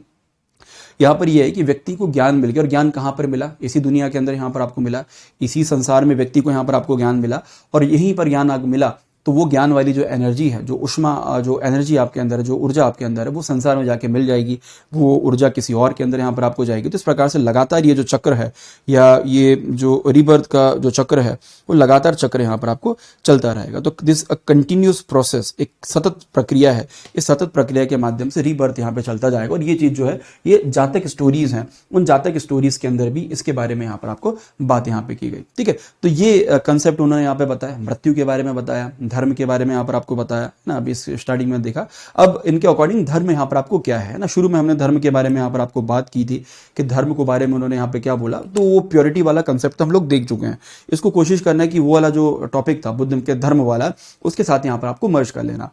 यहाँ पर यह है कि व्यक्ति को ज्ञान मिल गया, और ज्ञान कहाँ पर मिला? इसी दुनिया के अंदर यहाँ पर आपको मिला, इसी संसार में व्यक्ति को यहाँ पर आपको ज्ञान मिला, और यहीं पर ज्ञान मिला तो वो ज्ञान वाली जो एनर्जी है, जो उष्मा, जो एनर्जी आपके अंदर है, जो ऊर्जा आपके अंदर है, वो संसार में जाके मिल जाएगी, वो ऊर्जा किसी और के अंदर यहाँ पर आपको जाएगी। तो इस प्रकार से लगातार ये जो चक्र है, या ये जो रीबर्थ का जो चक्र है, वो लगातार चक्र यहाँ पर आपको चलता रहेगा। तो दिस अ कंटिन्यूस प्रोसेस, एक सतत प्रक्रिया है। इस सतत प्रक्रिया के माध्यम से रीबर्थ यहाँ पे चलता जाएगा। और ये चीज़ जो है, ये जातक स्टोरीज हैं, उन जातक स्टोरीज के अंदर भी इसके बारे में यहाँ पर आपको बात यहाँ पे की गई। ठीक है, तो ये कंसेप्ट उन्होंने यहाँ पे बताया, मृत्यु के बारे में बताया, धर्म के बारे में यहाँ पर आपको बताया ना, अभी इस स्टार्टिंग में देखा। अब इनके अकॉर्डिंग धर्म यहाँ पर आपको क्या है ना, शुरू में हमने धर्म के बारे में यहाँ पर आपको बात की थी कि धर्म के बारे में उन्होंने यहाँ पे क्या बोला, तो वो प्योरिटी वाला कंसेप्ट तो हम लोग देख चुके हैं। इसको कोशिश करना है कि वो वाला जो टॉपिक था बुद्ध के धर्म वाला, उसके साथ यहाँ पर आपको मर्ज कर लेना।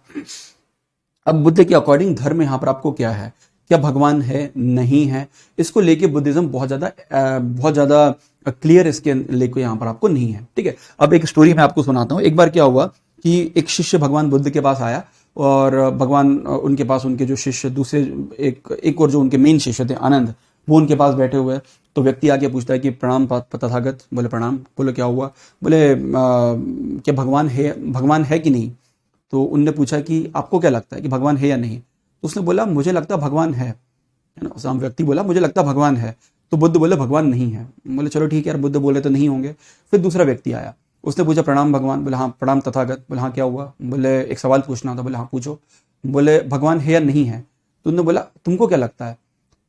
अब बुद्ध के अकॉर्डिंग धर्म यहाँ पर आपको क्या है, क्या भगवान है, नहीं है, इसको लेके बुद्धिज्म बहुत ज़्यादा क्लियर इसके लेके यहाँ पर आपको नहीं है। ठीक है, अब एक स्टोरी मैं आपको सुनाता हूँ। एक बार क्या हुआ कि एक शिष्य भगवान बुद्ध के पास आया, और भगवान उनके पास, उनके जो शिष्य दूसरे एक और जो उनके मेन शिष्य थे आनंद, वो उनके पास बैठे हुए हैं। तो व्यक्ति आके पूछता है कि प्रणाम तथागत। बोले प्रणाम। बोले क्या हुआ? बोले क्या भगवान है कि नहीं? तो उनने पूछा कि आपको क्या लगता है कि भगवान है या नहीं? तो उसने बोला मुझे लगता भगवान है ना। व्यक्ति बोला मुझे लगता भगवान है। तो बुद्ध बोले भगवान नहीं है। बोले चलो ठीक है यार, बुद्ध बोले तो नहीं होंगे। फिर दूसरा व्यक्ति आया, उसने पूछा प्रणाम भगवान। बोले हाँ प्रणाम तथागत। बोले हाँ क्या हुआ? बोले एक सवाल पूछना था। बोले हाँ पूछो। बोले भगवान है या नहीं है? तो उन्होंने बोला तुमको क्या लगता है?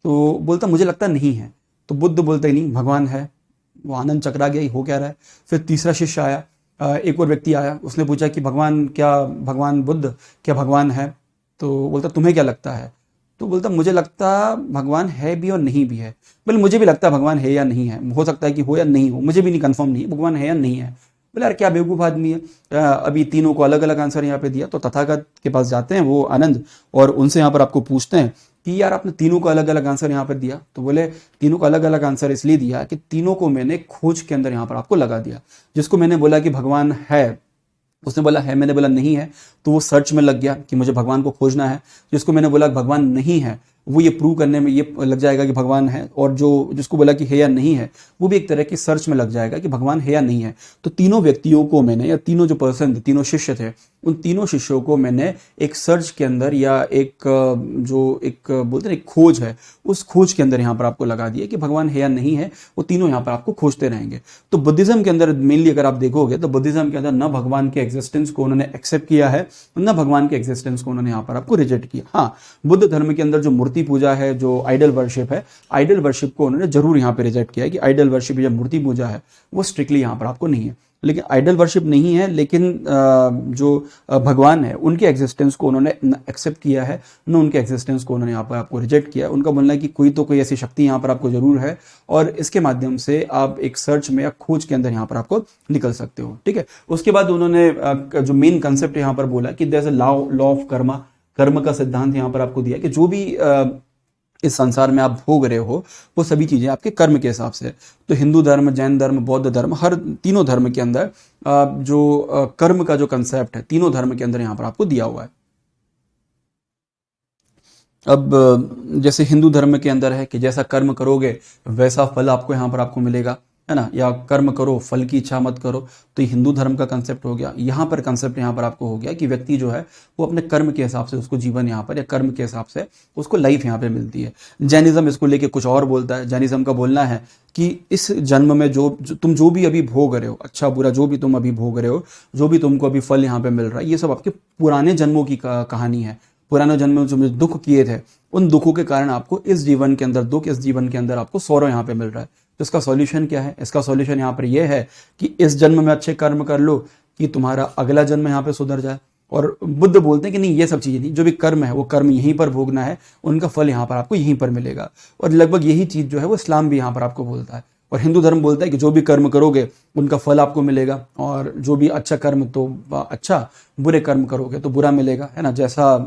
तो बोलता मुझे लगता नहीं है। तो बुद्ध बोलते ही नहीं भगवान है। वो आनंद चकरा गया, हो क्या रहा है। फिर तीसरा शिष्य आया, एक और व्यक्ति आया, उसने पूछा कि भगवान बुद्ध क्या भगवान है? तो बोलता तुम्हें क्या लगता है? तो बोलता मुझे लगता भगवान है भी और नहीं भी है। बोले मुझे भी लगता भगवान है या नहीं है, हो सकता है कि हो या नहीं हो, मुझे भी नहीं कंफर्म नहीं है भगवान है या नहीं है। बोले यार क्या बेवकूफ़ आदमी है, अभी तीनों को अलग अलग आंसर यहाँ पे दिया। तो तथागत के पास जाते हैं वो आनंद, और उनसे यहाँ पर आपको पूछते हैं कि यार आपने तीनों को अलग अलग आंसर यहाँ पर दिया। तो बोले तीनों को अलग अलग आंसर इसलिए दिया कि तीनों को मैंने खोज के अंदर यहाँ पर आपको लगा दिया। जिसको मैंने बोला कि भगवान है, उसने बोला है, मैंने बोला नहीं है, तो वो सर्च में लग गया कि मुझे भगवान को खोजना है। जिसको मैंने बोला भगवान नहीं है, वो ये प्रूव करने में ये लग जाएगा कि भगवान है। और जिसको बोला कि है या नहीं है, वो भी एक तरह की सर्च में लग जाएगा कि भगवान है या नहीं है। तो तीनों व्यक्तियों को मैंने, या तीनों जो पर्सन थे, तीनों शिष्य थे, उन तीनों शिष्यों को मैंने एक सर्च के अंदर, या एक बोलते हैं एक खोज है, उस खोज के अंदर यहाँ पर आपको लगा दिया कि भगवान है या नहीं है। वो तीनों यहाँ पर आपको खोजते रहेंगे। तो बुद्धिज्म के अंदर मेनली अगर आप देखोगे तो बुद्धिज्म के अंदर न भगवान के एग्जिस्टेंस को उन्होंने एक्सेप्ट किया है, न भगवान के एग्जिस्टेंस को उन्होंने यहाँ पर आपको रिजेक्ट किया। हाँ, बुद्ध धर्म के अंदर जो मूर्ति पूजा है, जो आइडल वर्शिप है, आइडल वर्शिप को उन्होंने जरूर यहाँ पे रिजेक्ट किया है कि आइडल वर्शिप या मूर्ति पूजा है वो स्ट्रिक्टली यहाँ पर आपको नहीं है। लेकिन आइडल वर्शिप नहीं है, लेकिन जो भगवान है उनके एग्जिस्टेंस को उन्होंने एक्सेप्ट किया है, न उनके एग्जिस्टेंस को उन्होंने यहाँ पर आपको रिजेक्ट किया है। उनका बोलना है कि कोई ऐसी शक्ति यहाँ पर आपको जरूर है, और इसके माध्यम से आप एक सर्च में या खोज के अंदर यहाँ पर आपको निकल सकते हो। ठीक है, उसके बाद उन्होंने जो मेन कंसेप्ट यहाँ पर बोला कि there is a law of karma का सिद्धांत यहाँ पर आपको दिया कि जो भी इस संसार में आप भोग रहे हो वो सभी चीजें आपके कर्म के हिसाब से। तो हिंदू धर्म, जैन धर्म, बौद्ध धर्म, हर तीनों धर्म के अंदर जो कर्म का जो कंसेप्ट है, तीनों धर्म के अंदर यहाँ पर आपको दिया हुआ है। अब जैसे हिंदू धर्म के अंदर है कि जैसा कर्म करोगे वैसा फल आपको यहाँ पर आपको मिलेगा, है ना, या कर्म करो फल की इच्छा मत करो। तो ये हिंदू धर्म का कंसेप्ट हो गया। यहाँ पर कंसेप्ट यहाँ पर आपको हो गया कि व्यक्ति जो है वो अपने कर्म के हिसाब से उसको जीवन यहाँ पर, या कर्म के हिसाब से उसको लाइफ यहाँ पे मिलती है। जैनिज्म इसको लेके कुछ और बोलता है। जैनिज्म का बोलना है कि इस जन्म में तुम जो भी अभी भोग रहे हो, अच्छा बुरा जो भी तुम अभी भोग रहे हो, जो भी तुमको अभी फल यहाँ पे मिल रहा है, ये सब आपके पुराने जन्मों की कहानी है। पुराने जन्म में जो दुख किए थे, उन दुखों के कारण आपको इस जीवन के अंदर दुख, इस जीवन के अंदर आपको सौरव यहाँ पे मिल रहा है। तो इसका सॉल्यूशन क्या है? इसका सॉल्यूशन यहाँ पर यह है कि इस जन्म में अच्छे कर्म कर लो कि तुम्हारा अगला जन्म यहाँ पे सुधर जाए। और बुद्ध बोलते हैं कि नहीं, ये सब चीजें नहीं, जो भी कर्म है वो कर्म यहीं पर भोगना है, उनका फल यहाँ पर आपको यहीं पर मिलेगा। और लगभग यही चीज जो है वो इस्लाम भी यहाँ पर आपको बोलता है। और हिंदू धर्म बोलता है कि जो भी कर्म करोगे उनका फल आपको मिलेगा, और जो भी अच्छा कर्म तो अच्छा, बुरे कर्म करोगे तो बुरा मिलेगा, है ना। जैसा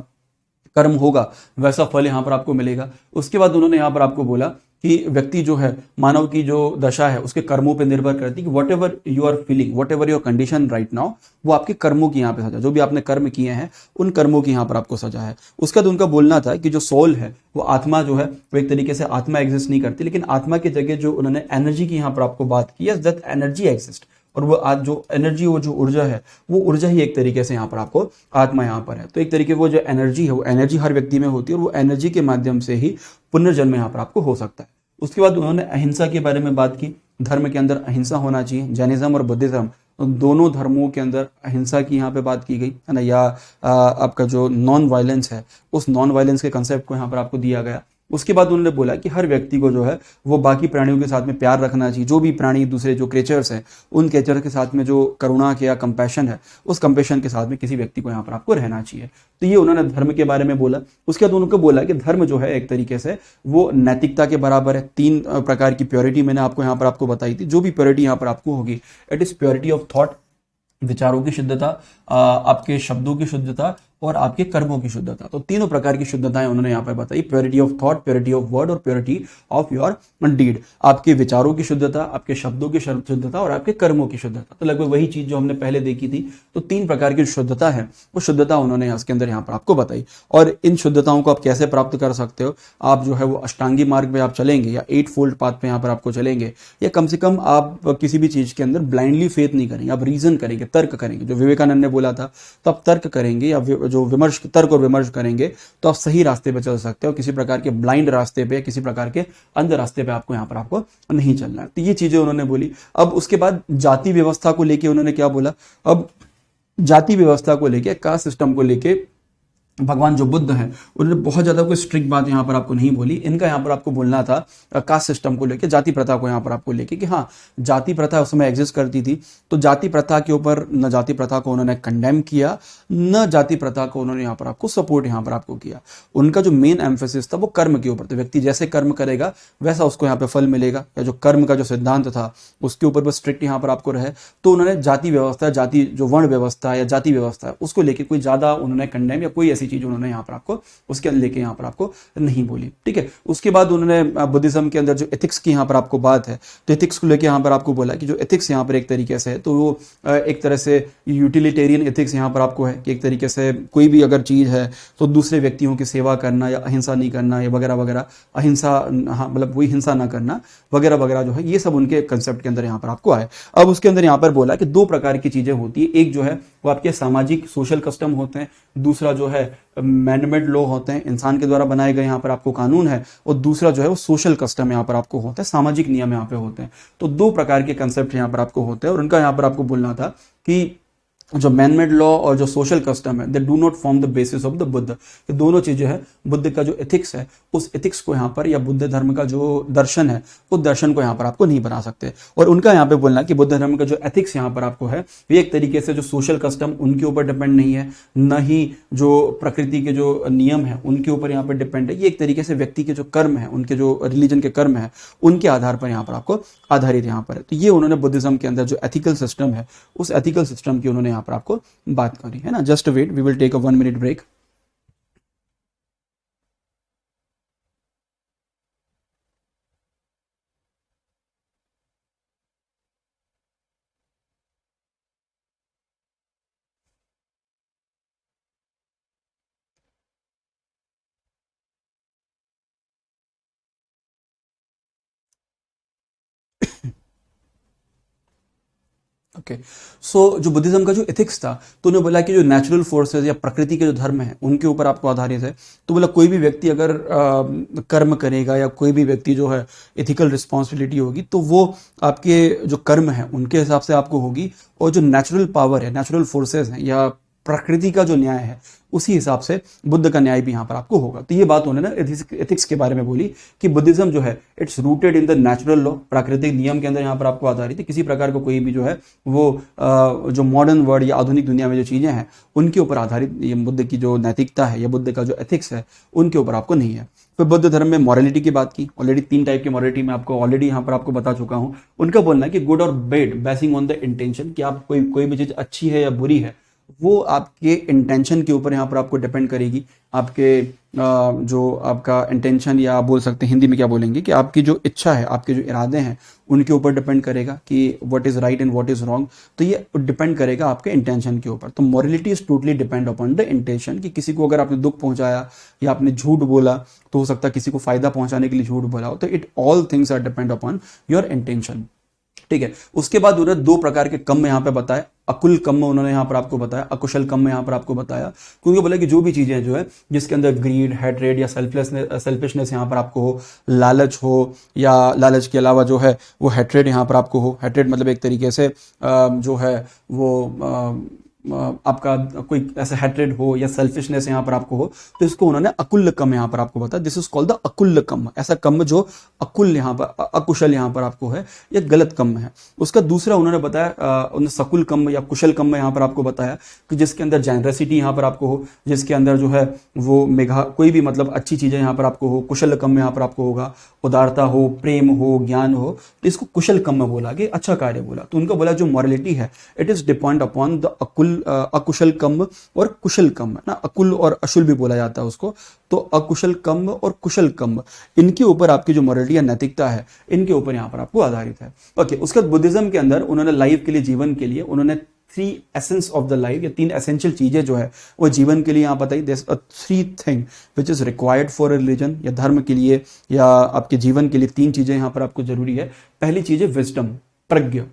कर्म होगा वैसा फल यहाँ पर आपको मिलेगा। उसके बाद उन्होंने यहाँ पर आपको बोला कि व्यक्ति जो है, मानव की जो दशा है उसके कर्मों पे निर्भर करती है कि whatever you are feeling, whatever your condition right now, वो आपके कर्मों की यहाँ पे सजा, जो भी आपने कर्म किए हैं उन कर्मों की यहाँ पर आपको सजा है। उसका बाद उनका बोलना था कि जो सोल है, वो आत्मा जो है, वो एक तरीके से आत्मा एग्जिस्ट नहीं करती, लेकिन आत्मा की जगह जो उन्होंने एनर्जी की यहाँ पर आपको बात की है, दैट एनर्जी एग्जिस्ट, और वो आज जो एनर्जी, वो जो ऊर्जा है, वो ऊर्जा ही एक तरीके से यहाँ पर आपको आत्मा यहाँ पर है। तो एक तरीके वो जो एनर्जी है, वो एनर्जी हर व्यक्ति में होती है, और वो एनर्जी के माध्यम से ही पुनर्जन्म यहाँ पर आपको हो सकता है। उसके बाद उन्होंने अहिंसा के बारे में बात की, धर्म के अंदर अहिंसा होना चाहिए। जैनिज्म और बुद्धिज्म दोनों धर्मों के अंदर अहिंसा की यहाँ पे बात की गई है ना, या आपका जो नॉन वायलेंस है, उस नॉन वायलेंस के कंसेप्ट को यहाँ पर आपको दिया गया। उसके बाद उन्होंने बोला कि हर व्यक्ति को जो है वो बाकी प्राणियों के साथ में प्यार रखना चाहिए। जो भी प्राणी, दूसरे जो क्रिएचर्स हैं, उन क्रिएचर के साथ में जो करुणा के या कंपैशन है, उस कंपैशन के साथ में किसी व्यक्ति को यहाँ पर आपको रहना चाहिए। तो ये उन्होंने धर्म के बारे में बोला। उसके बाद उन्होंने बोला कि धर्म जो है एक तरीके से वो नैतिकता के बराबर है। 3 प्रकार की प्योरिटी मैंने आपको यहाँ पर आपको बताई थी। जो भी प्योरिटी यहाँ पर आपको होगी, it is purity of thought, विचारों की शुद्धता, आपके शब्दों की शुद्धता, और आपके कर्मों की शुद्धता। तो तीनों प्रकार की शुद्धताएं उन्होंने यहाँ पर बताई, purity of thought, purity of word और प्योरिटी ऑफ योर डीड। आपके विचारों की शुद्धता, आपके शब्दों की शुद्धता और आपके कर्मों की शुद्धता। तो लगभग वही चीज जो हमने पहले देखी थी। तो 3 प्रकार की शुद्धता है, वो शुद्धता उन्होंने इसके अंदर यहाँ पर आपको बताई। और इन शुद्धताओं को आप कैसे प्राप्त कर सकते हो? आप जो है वो अष्टांगी मार्ग में आप चलेंगे, या 8 फोल्ड पाथ पे यहाँ पर आपको चलेंगे, या कम से कम आप किसी भी चीज के अंदर ब्लाइंडली फेथ नहीं करेंगे, आप रीजन करेंगे, तर्क करेंगे। जो विवेकानंद ने बोला था, तो आप तर्क करेंगे, या जो विमर्श, तर्क और विमर्श करेंगे, तो आप सही रास्ते पे चल सकते हो। किसी प्रकार के ब्लाइंड रास्ते पे, किसी प्रकार के अंध रास्ते पे आपको यहाँ पर आपको नहीं चलना है। तो ये चीजें उन्होंने बोली। अब उसके बाद जाति व्यवस्था को लेके उन्होंने क्या बोला? अब जाति व्यवस्था को लेके, कास्ट सिस्टम को लेके भगवान जो बुद्ध हैं उन्होंने बहुत ज़्यादा कोई स्ट्रिक्ट बात यहाँ पर आपको नहीं बोली। इनका यहाँ पर आपको बोलना था कास्ट सिस्टम को लेके, जाति प्रथा को यहाँ पर आपको लेके, कि हाँ, जाति प्रथा उस समय एग्जिस्ट करती थी। तो जाति प्रथा के ऊपर न जाति प्रथा को उन्होंने कंडेम किया, न जाति प्रथा को उन्होंने यहाँ पर आपको सपोर्ट यहाँ पर आपको किया। उनका जो मेन एम्फेसिस था वो कर्म के ऊपर। तो व्यक्ति जैसे कर्म करेगा वैसा उसको यहाँ पे फल मिलेगा, या जो कर्म का जो सिद्धांत था उसके ऊपर बस स्ट्रिक्ट यहाँ पर आपको रहे। तो उन्होंने जाति व्यवस्था, जाति जो वर्ण व्यवस्था या जाति व्यवस्था है, उसको लेके कोई ज़्यादा उन्होंने कंडेम या कोई ऐसी चीज उन्होंने यहाँ पर आपको उसके लेके यहाँ पर आपको नहीं बोली। ठीक है। उसके बाद उन्होंने बुद्धिज्म के अंदर जो एथिक्स की यहाँ पर आपको बात है, तो एथिक्स को लेके यहाँ पर आपको बोला कि जो एथिक्स यहाँ पर एक तरीके से है, तो वो एक तरह से यूटिलिटेरियन एथिक्स यहाँ पर आपको है, कि एक तरीके से कोई भी अगर चीज है तो दूसरे व्यक्तियों की सेवा करना, या अहिंसा नहीं करना, या वगैरह वगैरह, अहिंसा, हाँ मतलब वही हिंसा ना करना वगैरह वगैरह, जो है ये सब उनके कंसेप्ट के अंदर यहाँ पर आपको आए। अब उसके अंदर यहाँ पर बोला कि 2 प्रकार की चीजें होती है। एक जो है वो आपके सामाजिक सोशल कस्टम होते हैं, दूसरा जो है मैनमेड लॉ होते हैं, इंसान के द्वारा बनाए गए यहाँ पर आपको कानून है, और दूसरा जो है वो सोशल कस्टम यहाँ पर आपको होता है, सामाजिक नियम यहाँ पे होते हैं। तो 2 प्रकार के कंसेप्ट यहाँ पर आपको होते हैं, और उनका यहाँ पर आपको बोलना था कि जो मैनमेड लॉ और जो सोशल कस्टम है, they do not form the basis of the Buddha. ये दोनों चीजें हैं, बुद्ध का जो एथिक्स है उस एथिक्स को यहाँ पर, या बुद्ध धर्म का जो दर्शन है उस दर्शन को यहाँ पर आपको नहीं बना सकते। और उनका यहाँ पे बोलना कि बुद्ध धर्म का जो एथिक्स यहाँ पर आपको है, ये एक तरीके से जो सोशल कस्टम उनके ऊपर डिपेंड नहीं है, न ही जो प्रकृति के जो नियम है उनके ऊपर यहाँ पर डिपेंड है। ये एक तरीके से व्यक्ति के जो कर्म है, उनके जो रिलीजन के कर्म है, उनके आधार पर यहाँ पर आपको आधारित यहाँ पर है। तो ये उन्होंने बुद्धिज्म के अंदर जो एथिकल सिस्टम है, उस एथिकल सिस्टम की उन्होंने पर आपको बात करी है ना। Just wait, we will take a 1 minute break. Okay, so जो बुद्धिज्म का जो एथिक्स था, तो उन्होंने बोला कि जो नेचुरल फोर्सेस या प्रकृति के जो धर्म है उनके ऊपर आपको आधारित है। तो बोला कोई भी व्यक्ति अगर कर्म करेगा, या कोई भी व्यक्ति जो है एथिकल रिस्पॉन्सिबिलिटी होगी, तो वो आपके जो कर्म है उनके हिसाब से आपको होगी, और जो नेचुरल पावर है, नेचुरल फोर्सेस हैं, या प्रकृति का जो न्याय है, उसी हिसाब से बुद्ध का न्याय भी यहाँ पर आपको होगा। तो ये बात उन्होंने एथिक्स के बारे में बोली कि बुद्धिज्म जो है it's rooted in the natural law, प्राकृतिक नियम के अंदर यहाँ पर आपको आधारित है। किसी प्रकार का कोई भी जो है वो जो मॉडर्न वर्ल्ड या आधुनिक दुनिया में जो चीज़ें हैं उनके ऊपर आधारित ये बुद्ध की जो नैतिकता है या बुद्ध का जो एथिक्स है उनके ऊपर आपको नहीं है। फिर बुद्ध धर्म में मॉरलिटी की बात की। ऑलरेडी 3 टाइप की मॉरलिटी मैं आपको ऑलरेडी यहाँ पर आपको बता चुका हूँ। उनका बोलना है कि गुड और bad basin on the intention, कि आप कोई भी चीज़ अच्छी है या बुरी है वो आपके इंटेंशन के ऊपर यहाँ पर आपको डिपेंड करेगी। आपके जो आपका इंटेंशन, या आप बोल सकते हैं हिंदी में क्या बोलेंगे कि आपकी जो इच्छा है, आपके जो इरादे हैं उनके ऊपर डिपेंड करेगा कि what is right and what is wrong. तो ये डिपेंड करेगा आपके इंटेंशन के ऊपर। तो morality is totally depend upon the intention, कि किसी को अगर आपने दुख पहुंचाया या आपने झूठ बोला, तो हो सकता है किसी को फायदा पहुंचाने के लिए झूठ बोला हो। तो it all things are depend upon your intention. ठीक है। उसके बाद उन्होंने 2 प्रकार के कर्म यहाँ पे बताए। अकुल कर्म उन्होंने यहाँ पर आपको बताया, अकुशल कर्म यहाँ पर आपको बताया। क्योंकि बोला कि जो भी चीजें जो है जिसके अंदर ग्रीड, हेट्रेड या सेल्फिशनेस यहाँ पर आपको हो, लालच हो, या लालच के अलावा जो है वो हेट्रेड यहाँ पर आपको हो। हेट्रेड मतलब एक तरीके से जो है वो आपका कोई ऐसा हेट्रेड हो या सेल्फिशनेस यहाँ पर आपको हो, तो इसको उन्होंने अकुल्ल कम यहाँ पर आपको बताया। दिस इज कॉल्ड द अकुल्ल कम। ऐसा कम जो अकुल यहाँ पर, अकुशल यहाँ पर आपको है, या गलत कम है। उसका दूसरा उन्होंने बताया, उन्होंने सकुल कम या कुशल कम यहाँ पर आपको बताया कि जिसके अंदर जेनरसिटी यहाँ पर आपको हो, जिसके अंदर जो है वो मेघा कोई भी मतलब अच्छी चीजें यहाँ पर आपको हो। कुशल कम यहाँ पर आपको होगा उदारता हो, प्रेम हो, ज्ञान हो। तो इसको कुशल कम में बोला कि अच्छा कार्य बोला। तो उनको बोला जो मॉरलिटी है it is depend upon the अकुशल कम और कुशल कम, ना अकुल और अशुल भी बोला जाता है उसको। तो अकुशल कम और कुशल कम, इनके ऊपर आपकी जो मॉरलिटी या नैतिकता है इनके ऊपर यहाँ पर आपको आधारित है। ओके। उसके बाद बुद्धिज्म के अंदर उन्होंने लाइफ के लिए, जीवन के लिए उन्होंने 3 एसेंस ऑफ द लाइफ, या 3 एसेंशियल चीजें जो है वो जीवन के लिए यहाँ बताई। This 3 thing which is required for religion, या धर्म के लिए या आपके जीवन के लिए 3 चीजें यहाँ पर आपको जरूरी है। पहली चीज है विजडम, प्रज्ञा,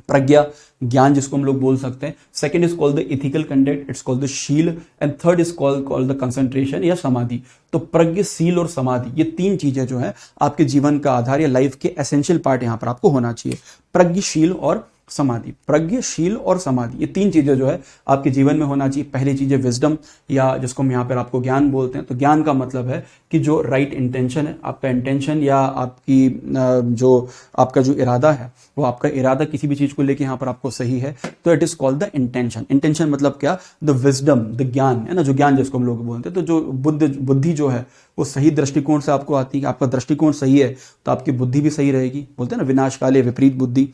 प्रज्ञा ज्ञान जिसको हम लोग बोल सकते हैं। Second is called the ethical conduct, it's called the sheel, and third is called the concentration या समाधि। तो प्रज्ञा, शील और समाधि, ये 3 चीजें जो है आपके जीवन का आधार या लाइफ के एसेंशियल पार्ट यहां पर आपको होना चाहिए। प्रज्ञा, शील और समाधि। प्रज्ञा, शील और समाधि, ये 3 चीजें जो है आपके जीवन में होना चाहिए। पहली चीज है विजडम, या जिसको हम यहाँ पर आपको ज्ञान बोलते हैं। तो ज्ञान का मतलब है कि जो राइट इंटेंशन है, आपका इंटेंशन या आपकी जो आपका जो इरादा है, वो आपका इरादा किसी भी चीज को लेके यहाँ पर आपको सही है, तो it is called the intention. Intention मतलब क्या? द विजडम, द ज्ञान है ना, जो ज्ञान जिसको हम लोग बोलते हैं। तो जो बुद्धि जो है वो सही दृष्टिकोण से आपको आती है। आपका दृष्टिकोण सही है तो आपकी बुद्धि भी सही रहेगी। बोलते हैं ना विनाश काले विपरीत बुद्धि,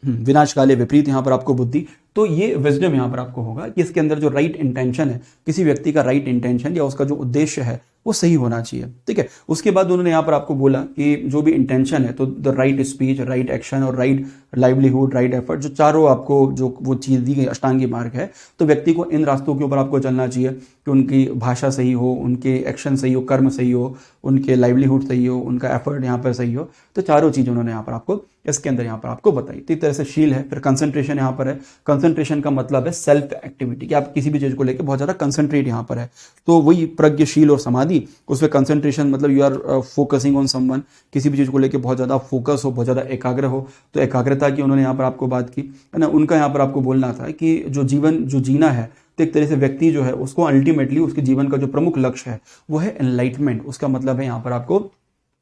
विनाश काले विपरीत यहाँ पर आपको बुद्धि। तो ये विजडम यहाँ पर आपको होगा कि इसके अंदर जो राइट इंटेंशन है, किसी व्यक्ति का राइट इंटेंशन या उसका जो उद्देश्य है वो सही होना चाहिए। ठीक है। उसके बाद उन्होंने यहाँ पर आपको बोला कि जो भी इंटेंशन है, तो the right speech, right action और राइट लाइवलीहुड, राइट एफर्ट, जो चारों आपको जो वो चीज़ दी गई अष्टांगी मार्ग है, तो व्यक्ति को इन रास्तों के ऊपर आपको चलना चाहिए कि उनकी भाषा सही हो, उनके एक्शन सही हो, कर्म सही हो, उनके लाइवलीहुड सही हो, उनका एफर्ट यहाँ पर सही हो। तो चारों चीज़ उन्होंने यहाँ पर आपको इसके अंदर यहाँ पर आपको बताई। तो इस तरह से शील है। फिर कंसंट्रेशन यहाँ पर है। कंसंट्रेशन का मतलब है सेल्फ एक्टिविटी, कि आप किसी भी चीज को लेकर बहुत ज्यादा कंसंट्रेट यहाँ पर है। तो वही प्रज्ञाशील और समाधि, उसमें कंसंट्रेशन मतलब you are focusing on someone, किसी भी चीज को लेकर बहुत ज्यादा फोकस हो, बहुत ज्यादा एकाग्र हो। तो एकाग्रता की उन्होंने यहाँ पर आपको बात की है ना। उनका यहाँ पर आपको बोलना था कि जो जीवन जो जीना है, तो एक तरह से व्यक्ति जो है उसको अल्टीमेटली उसके जीवन का जो प्रमुख लक्ष्य है वो है एनलाइटमेंट। उसका मतलब है यहाँ पर आपको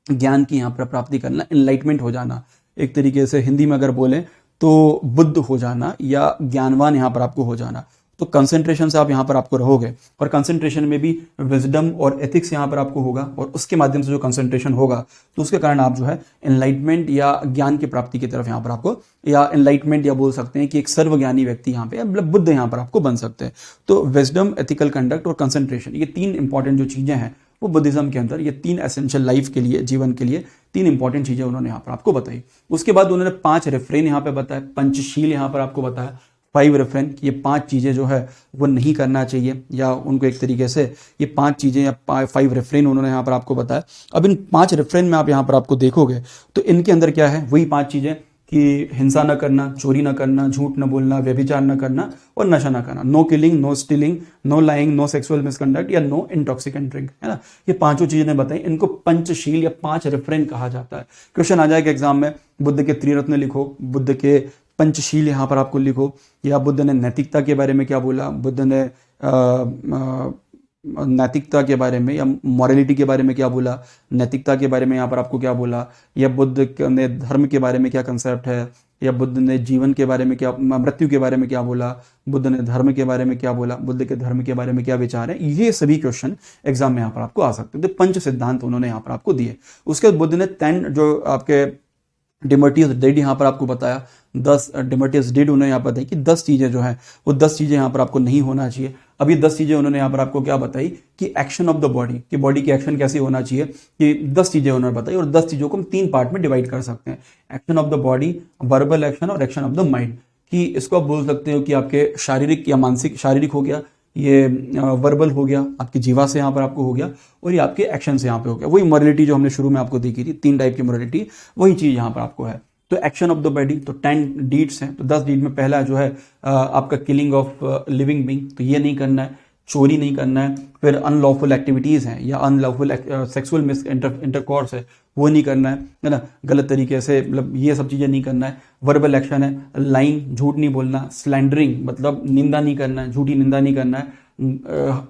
ज्ञान की यहाँ पर प्राप्ति करना, एनलाइटमेंट हो जाना। एक तरीके से हिंदी में अगर बोलें तो बुद्ध हो जाना या ज्ञानवान यहाँ पर आपको हो जाना। तो कंसंट्रेशन से आप यहाँ पर आपको रहोगे, और कंसंट्रेशन में भी विजडम और एथिक्स यहाँ पर आपको होगा, और उसके माध्यम से जो कंसंट्रेशन होगा तो उसके कारण आप जो है एनलाइटमेंट या ज्ञान की प्राप्ति की तरफ यहाँ पर आपको, या एनलाइटमेंट या बोल सकते हैं कि एक सर्वज्ञानी व्यक्ति यहाँ पे मतलब बुद्ध यहाँ पर आपको बन सकते हैं। तो विजडम, एथिकल कंडक्ट और कंसंट्रेशन, ये 3 इंपॉर्टेंट जो चीजें हैं वो बुद्धिज्म के अंदर, ये 3 एसेंशियल लाइफ के लिए, जीवन के लिए 3 इंपॉर्टेंट चीजें उन्होंने यहाँ पर आपको बताई। उसके बाद उन्होंने 5 रेफ्रेन यहाँ पे बताया, पंचशील यहाँ पर आपको बताया, 5 रेफ्रेन कि ये 5 चीजें जो है वो नहीं करना चाहिए, या उनको एक तरीके से ये 5 चीजें या 5 रेफ्रेन उन्होंने यहाँ पर आपको बताया। अब इन 5 रेफ्रेन में आप यहाँ पर आपको देखोगे तो इनके अंदर क्या है, वही 5 चीजें कि हिंसा न करना, चोरी न करना, झूठ न बोलना, व्यभिचार न करना और नशा न करना। No killing, no stealing, no lying, no sexual misconduct या नो इंटॉक्सिकेंट ड्रिंक, है ना। ये 5 चीजें ने बताई। इनको पंचशील या 5 रेफ्रेन कहा जाता है। क्वेश्चन आ जाएगा एग्जाम में, बुद्ध के त्रिरत्न लिखो, बुद्ध के पंचशील यहाँ पर आपको लिखो, या बुद्ध ने नैतिकता के बारे में क्या बोला, बुद्ध ने नैतिकता के बारे में या मॉरलिटी के बारे में क्या बोला, नैतिकता के बारे में यहाँ पर आपको क्या बोला, या बुद्ध ने धर्म के बारे में क्या कंसेप्ट है, या बुद्ध ने जीवन के बारे में क्या, मृत्यु के बारे में क्या बोला, बुद्ध ने धर्म के बारे में क्या बोला, बुद्ध के धर्म के बारे में क्या विचार है, ये सभी क्वेश्चन एग्जाम में यहाँ पर आपको आ सकते हैं। तो पंच सिद्धांत उन्होंने यहाँ पर आपको दिए। उसके बाद बुद्ध ने 10 जो आपके डिमर्टियस डेड यहाँ पर आपको बताया, 10 डिमर्टियस डेड उन्होंने यहाँ पर बताई कि 10 चीज़ें जो है वो 10 चीज़ें यहाँ पर आपको नहीं होना चाहिए। अब ये 10 चीज़ें उन्होंने यहाँ पर आपको क्या बताई कि एक्शन ऑफ द बॉडी, कि बॉडी की एक्शन कैसे होना चाहिए, कि 10 चीज़ें उन्होंने बताई। और 10 चीज़ों को हम 3 पार्ट में डिवाइड कर सकते हैं, action of the body, verbal action और एक्शन ऑफ द माइंड। कि इसको आप बोल सकते हो कि आपके शारीरिक या मानसिक, शारीरिक हो गया, ये वर्बल हो गया, आपकी जीवा से यहाँ पर आपको हो गया, और ये आपके एक्शन से यहाँ पे हो गया। वही मोरालिटी जो हमने शुरू में आपको देखी थी, 3 टाइप की मोरालिटी, वही चीज़ यहाँ पर आपको है। तो एक्शन ऑफ द बॉडी, तो 10 डीड्स हैं। तो 10 डीड में पहला जो है आपका किलिंग ऑफ लिविंग बींग, तो ये नहीं करना है, चोरी नहीं करना है। फिर अनलॉफुल एक्टिविटीज़ हैं या अनलॉफुल सेक्सुअल मिस इंटरकॉर्स है, वो नहीं करना है ना, गलत तरीके से, मतलब ये सब चीज़ें नहीं करना है। वर्बल एक्शन है, लाइन, झूठ नहीं बोलना, स्लैंडरिंग मतलब निंदा नहीं करना है, झूठी निंदा नहीं करना है,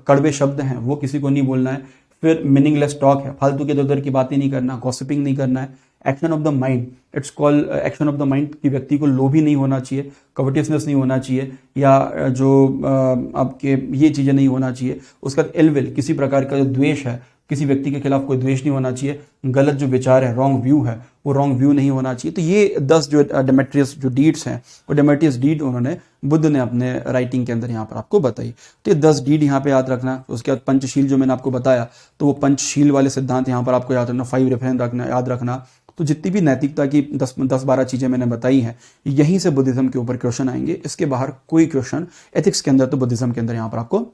कड़वे शब्द हैं वो किसी को नहीं बोलना है। फिर मीनिंगलेस टॉक है, फालतू के इधर उधर की बातें नहीं करना, गॉसिपिंग नहीं करना है। Action of the mind, it's called action of the mind, कि व्यक्ति को लोभी नहीं होना चाहिए, कवटियसनेस नहीं होना चाहिए, या जो आपके ये चीज़ें नहीं होना चाहिए। उसका इल विल, किसी प्रकार का जो द्वेष है, किसी व्यक्ति के खिलाफ कोई द्वेष नहीं होना चाहिए। गलत जो विचार है, रॉन्ग व्यू है, वो रॉन्ग व्यू नहीं होना चाहिए। तो ये 10 जो डेमेट्रियस जो डीड्स हैं, वो डेमेट्रियस डीड उन्होंने, बुद्ध ने अपने राइटिंग के अंदर यहाँ पर आपको बताई। तो ये 10 डीड यहाँ पे याद रखना। उसके बाद पंचशील जो मैंने आपको बताया, तो वो पंचशील वाले सिद्धांत यहाँ पर आपको याद रखना, 5 रेफरेंस रखना, याद रखना। तो जितनी भी नैतिकता की 10-12 चीज़ें मैंने बताई हैं, यहीं से बुद्धिज्म के ऊपर क्वेश्चन आएंगे। इसके बाहर कोई क्वेश्चन एथिक्स के अंदर, तो बुद्धिज्म के अंदर यहाँ पर आपको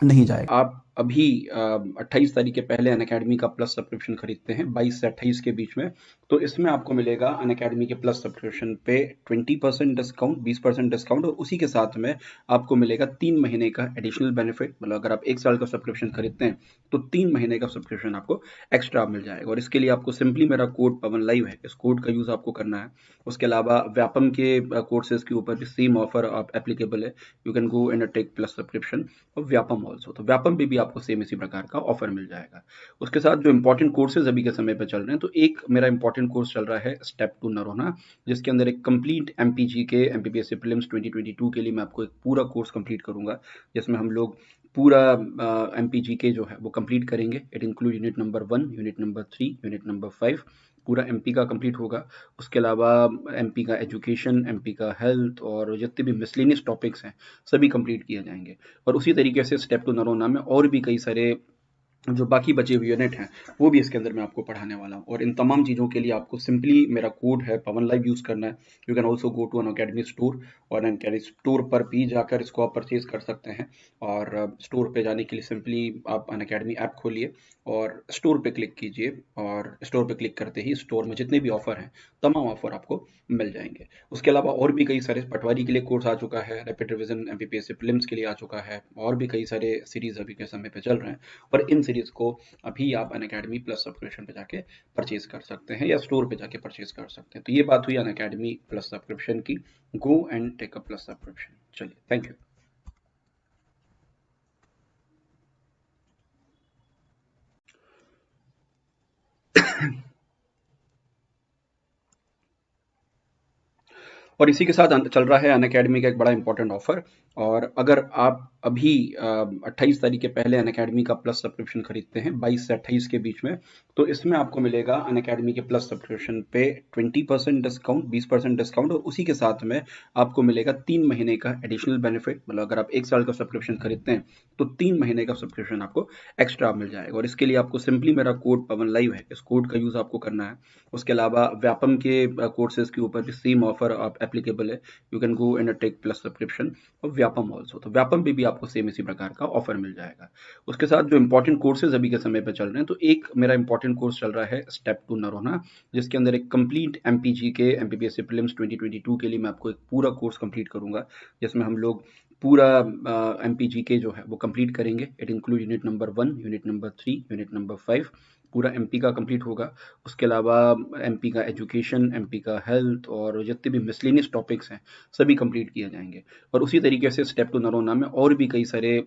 नहीं जाएगा। आप अभी 28 तारीख के पहले अनअकैडमी का प्लस सब्सक्रिप्शन खरीदते हैं 22 से 28 के बीच में, तो इसमें आपको मिलेगा अनअकैडमी के प्लस सब्सक्रिप्शन पे 20% डिस्काउंट, 20% डिस्काउंट, और उसी के साथ में आपको मिलेगा 3 महीने का एडिशनल बेनिफिट। मतलब अगर आप 1 साल का सब्सक्रिप्शन खरीदते हैं तो 3 महीने का सब्सक्रिप्शन आपको एक्स्ट्रा मिल जाएगा। और इसके लिए आपको सिंपली मेरा कोड पवन लाइव है, इस कोड का यूज़ आपको करना है। उसके अलावा व्यापम के कोर्सेज के ऊपर भी सेम ऑफर आप एप्लीकेबल है, you can go and take plus subscription और व्यापम ऑल्सो। तो व्यापम भी आपको सेम इसी प्रकार का ऑफर मिल जाएगा। उसके साथ जो इंपॉर्टेंट कोर्सेज अभी के समय पे चल रहे हैं, तो एक मेरा इंपॉर्टेंट कोर्स चल रहा है स्टेप टू नरोना, जिसके अंदर एक कंप्लीट एमपीजी के एमपीपीएससी प्रीलिम्स 2022 के लिए मैं आपको एक पूरा कोर्स कंप्लीट करूंगा, जिसमें हम लोग पूरा एमपीजी के जो है वो कंप्लीट करेंगे। It include unit number 1, unit number 3, unit number 5, पूरा एमपी का कंप्लीट होगा। उसके अलावा एमपी का एजुकेशन, एमपी का हेल्थ और जितने भी मिसलेनियस टॉपिक्स हैं सभी कंप्लीट किए जाएंगे। और उसी तरीके से स्टेप टू नरोना में और भी कई सारे जो बाकी बचे हुए यूनिट हैं वो भी इसके अंदर मैं आपको पढ़ाने वाला हूँ। और इन तमाम चीज़ों के लिए आपको सिंपली मेरा कोड है पवन लाइव यूज़ करना है। You can also go to Unacademy store, और अनअकैडमी स्टोर पर भी जाकर इसको आप परचेज कर सकते हैं। और स्टोर पे जाने के लिए सिंपली आप अनअकैडमी ऐप खोलिए और स्टोर पे क्लिक कीजिए, और स्टोर पे क्लिक करते ही स्टोर में जितने भी ऑफर हैं तमाम ऑफर आपको मिल जाएंगे। उसके अलावा और भी कई सारे, पटवारी के लिए कोर्स आ चुका है, रैपिड रिवीजन एमपीपीएससी प्रीलिम्स के लिए आ चुका है, और भी कई सारे सीरीज अभी के समय पे चल रहे हैं। और इन सीरीज को अभी आप अनअकैडमी प्लस सब्सक्रिप्शन पे जाके परचेज कर सकते हैं या स्टोर पे जाके परचेज कर सकते हैं। तो ये बात हुई अनअकैडमी प्लस सब्सक्रिप्शन की। Go and take a plus subscription. चलिए, थैंक यू। और इसी के साथ चल रहा है अनअकैडमी का एक बड़ा इंपॉर्टेंट ऑफर। और अगर आप अभी 28 तारीख के पहले अनअकैडमी का प्लस सब्सक्रिप्शन खरीदते हैं 22 से 28 के बीच में, तो इसमें आपको मिलेगा अनअकैडमी के प्लस सब्सक्रिप्शन पे 20% डिस्काउंट, 20% डिस्काउंट, और उसी के साथ में आपको मिलेगा 3 महीने का एडिशनल बेनिफिट। मतलब अगर आप 1 साल का सब्सक्रिप्शन खरीदते हैं तो 3 महीने का सब्सक्रिप्शन आपको एक्स्ट्रा मिल जाएगा। और इसके लिए आपको सिंपली मेरा कोड पवन लाइव है, इस कोड का यूज़ आपको करना है। उसके अलावा व्यापम के कोर्सेज के ऊपर भी सेम ऑफर आप एप्लीकेबल है, you can go and take plus subscription और व्यापम ऑल्सो। तो व्यापम भी आपको सेम इसी प्रकार का ऑफर मिल जाएगा। उसके साथ जो इंपॉर्टेंट कोर्सेज अभी के समय पे चल रहे हैं, तो एक मेरा इंपॉर्टेंट कोर्स चल रहा है स्टेप टू नरोना, जिसके अंदर एक कंप्लीट एमपीजी के एमपीपीएससी प्रीलिम्स 2022 के लिए मैं आपको एक पूरा कोर्स कंप्लीट करूंगा, जिसमें हम लोग पूरा एमपीजी के जो है वो कंप्लीट करेंगे। It include unit number 1, unit number 3, unit number 5, पूरा एमपी का कंप्लीट होगा। उसके अलावा एमपी का एजुकेशन, एमपी का हेल्थ और जितने भी मिसलेनियस टॉपिक्स हैं सभी कंप्लीट किए जाएंगे। और उसी तरीके से स्टेप टू नरोना में और भी कई सारे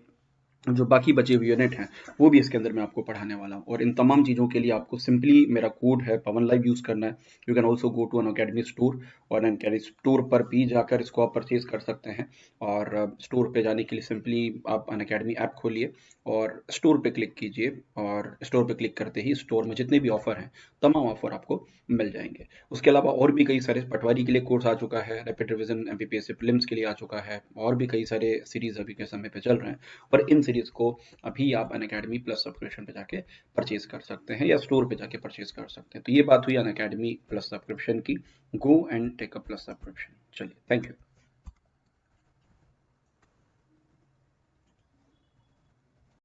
जो बाकी बचे हुए यूनिट हैं वो भी इसके अंदर मैं आपको पढ़ाने वाला हूँ। और इन तमाम चीज़ों के लिए आपको सिंपली मेरा कोड है पवन लाइव यूज़ करना है। You can also go to Unacademy store, और अनअकैडमी स्टोर पर भी जाकर इसको आप परचेज कर सकते हैं। और स्टोर पे जाने के लिए सिंपली आप अनअकैडमी ऐप खोलिए और स्टोर पे क्लिक कीजिए, और स्टोर पे क्लिक करते ही स्टोर में जितने भी ऑफर हैं तमाम ऑफर आपको मिल जाएंगे। उसके अलावा और भी कई सारे पटवारी के लिए कोर्स आ चुका है, रैपिड रिवीजन एमपीपीएससी प्रीलिम्स के लिए आ चुका है, और भी कई सारे सीरीज अभी के समय पे चल रहे हैं। पर इन सीरीज को अभी आप अनअकैडमी प्लस सब्सक्रिप्शन पे जाके परचेज कर सकते हैं, या स्टोर पे जाके परचेज कर सकते हैं। तो ये बात हुई अनअकैडमी प्लस सब्सक्रिप्शन की। Go and take a plus subscription. चलिए, थैंक यू।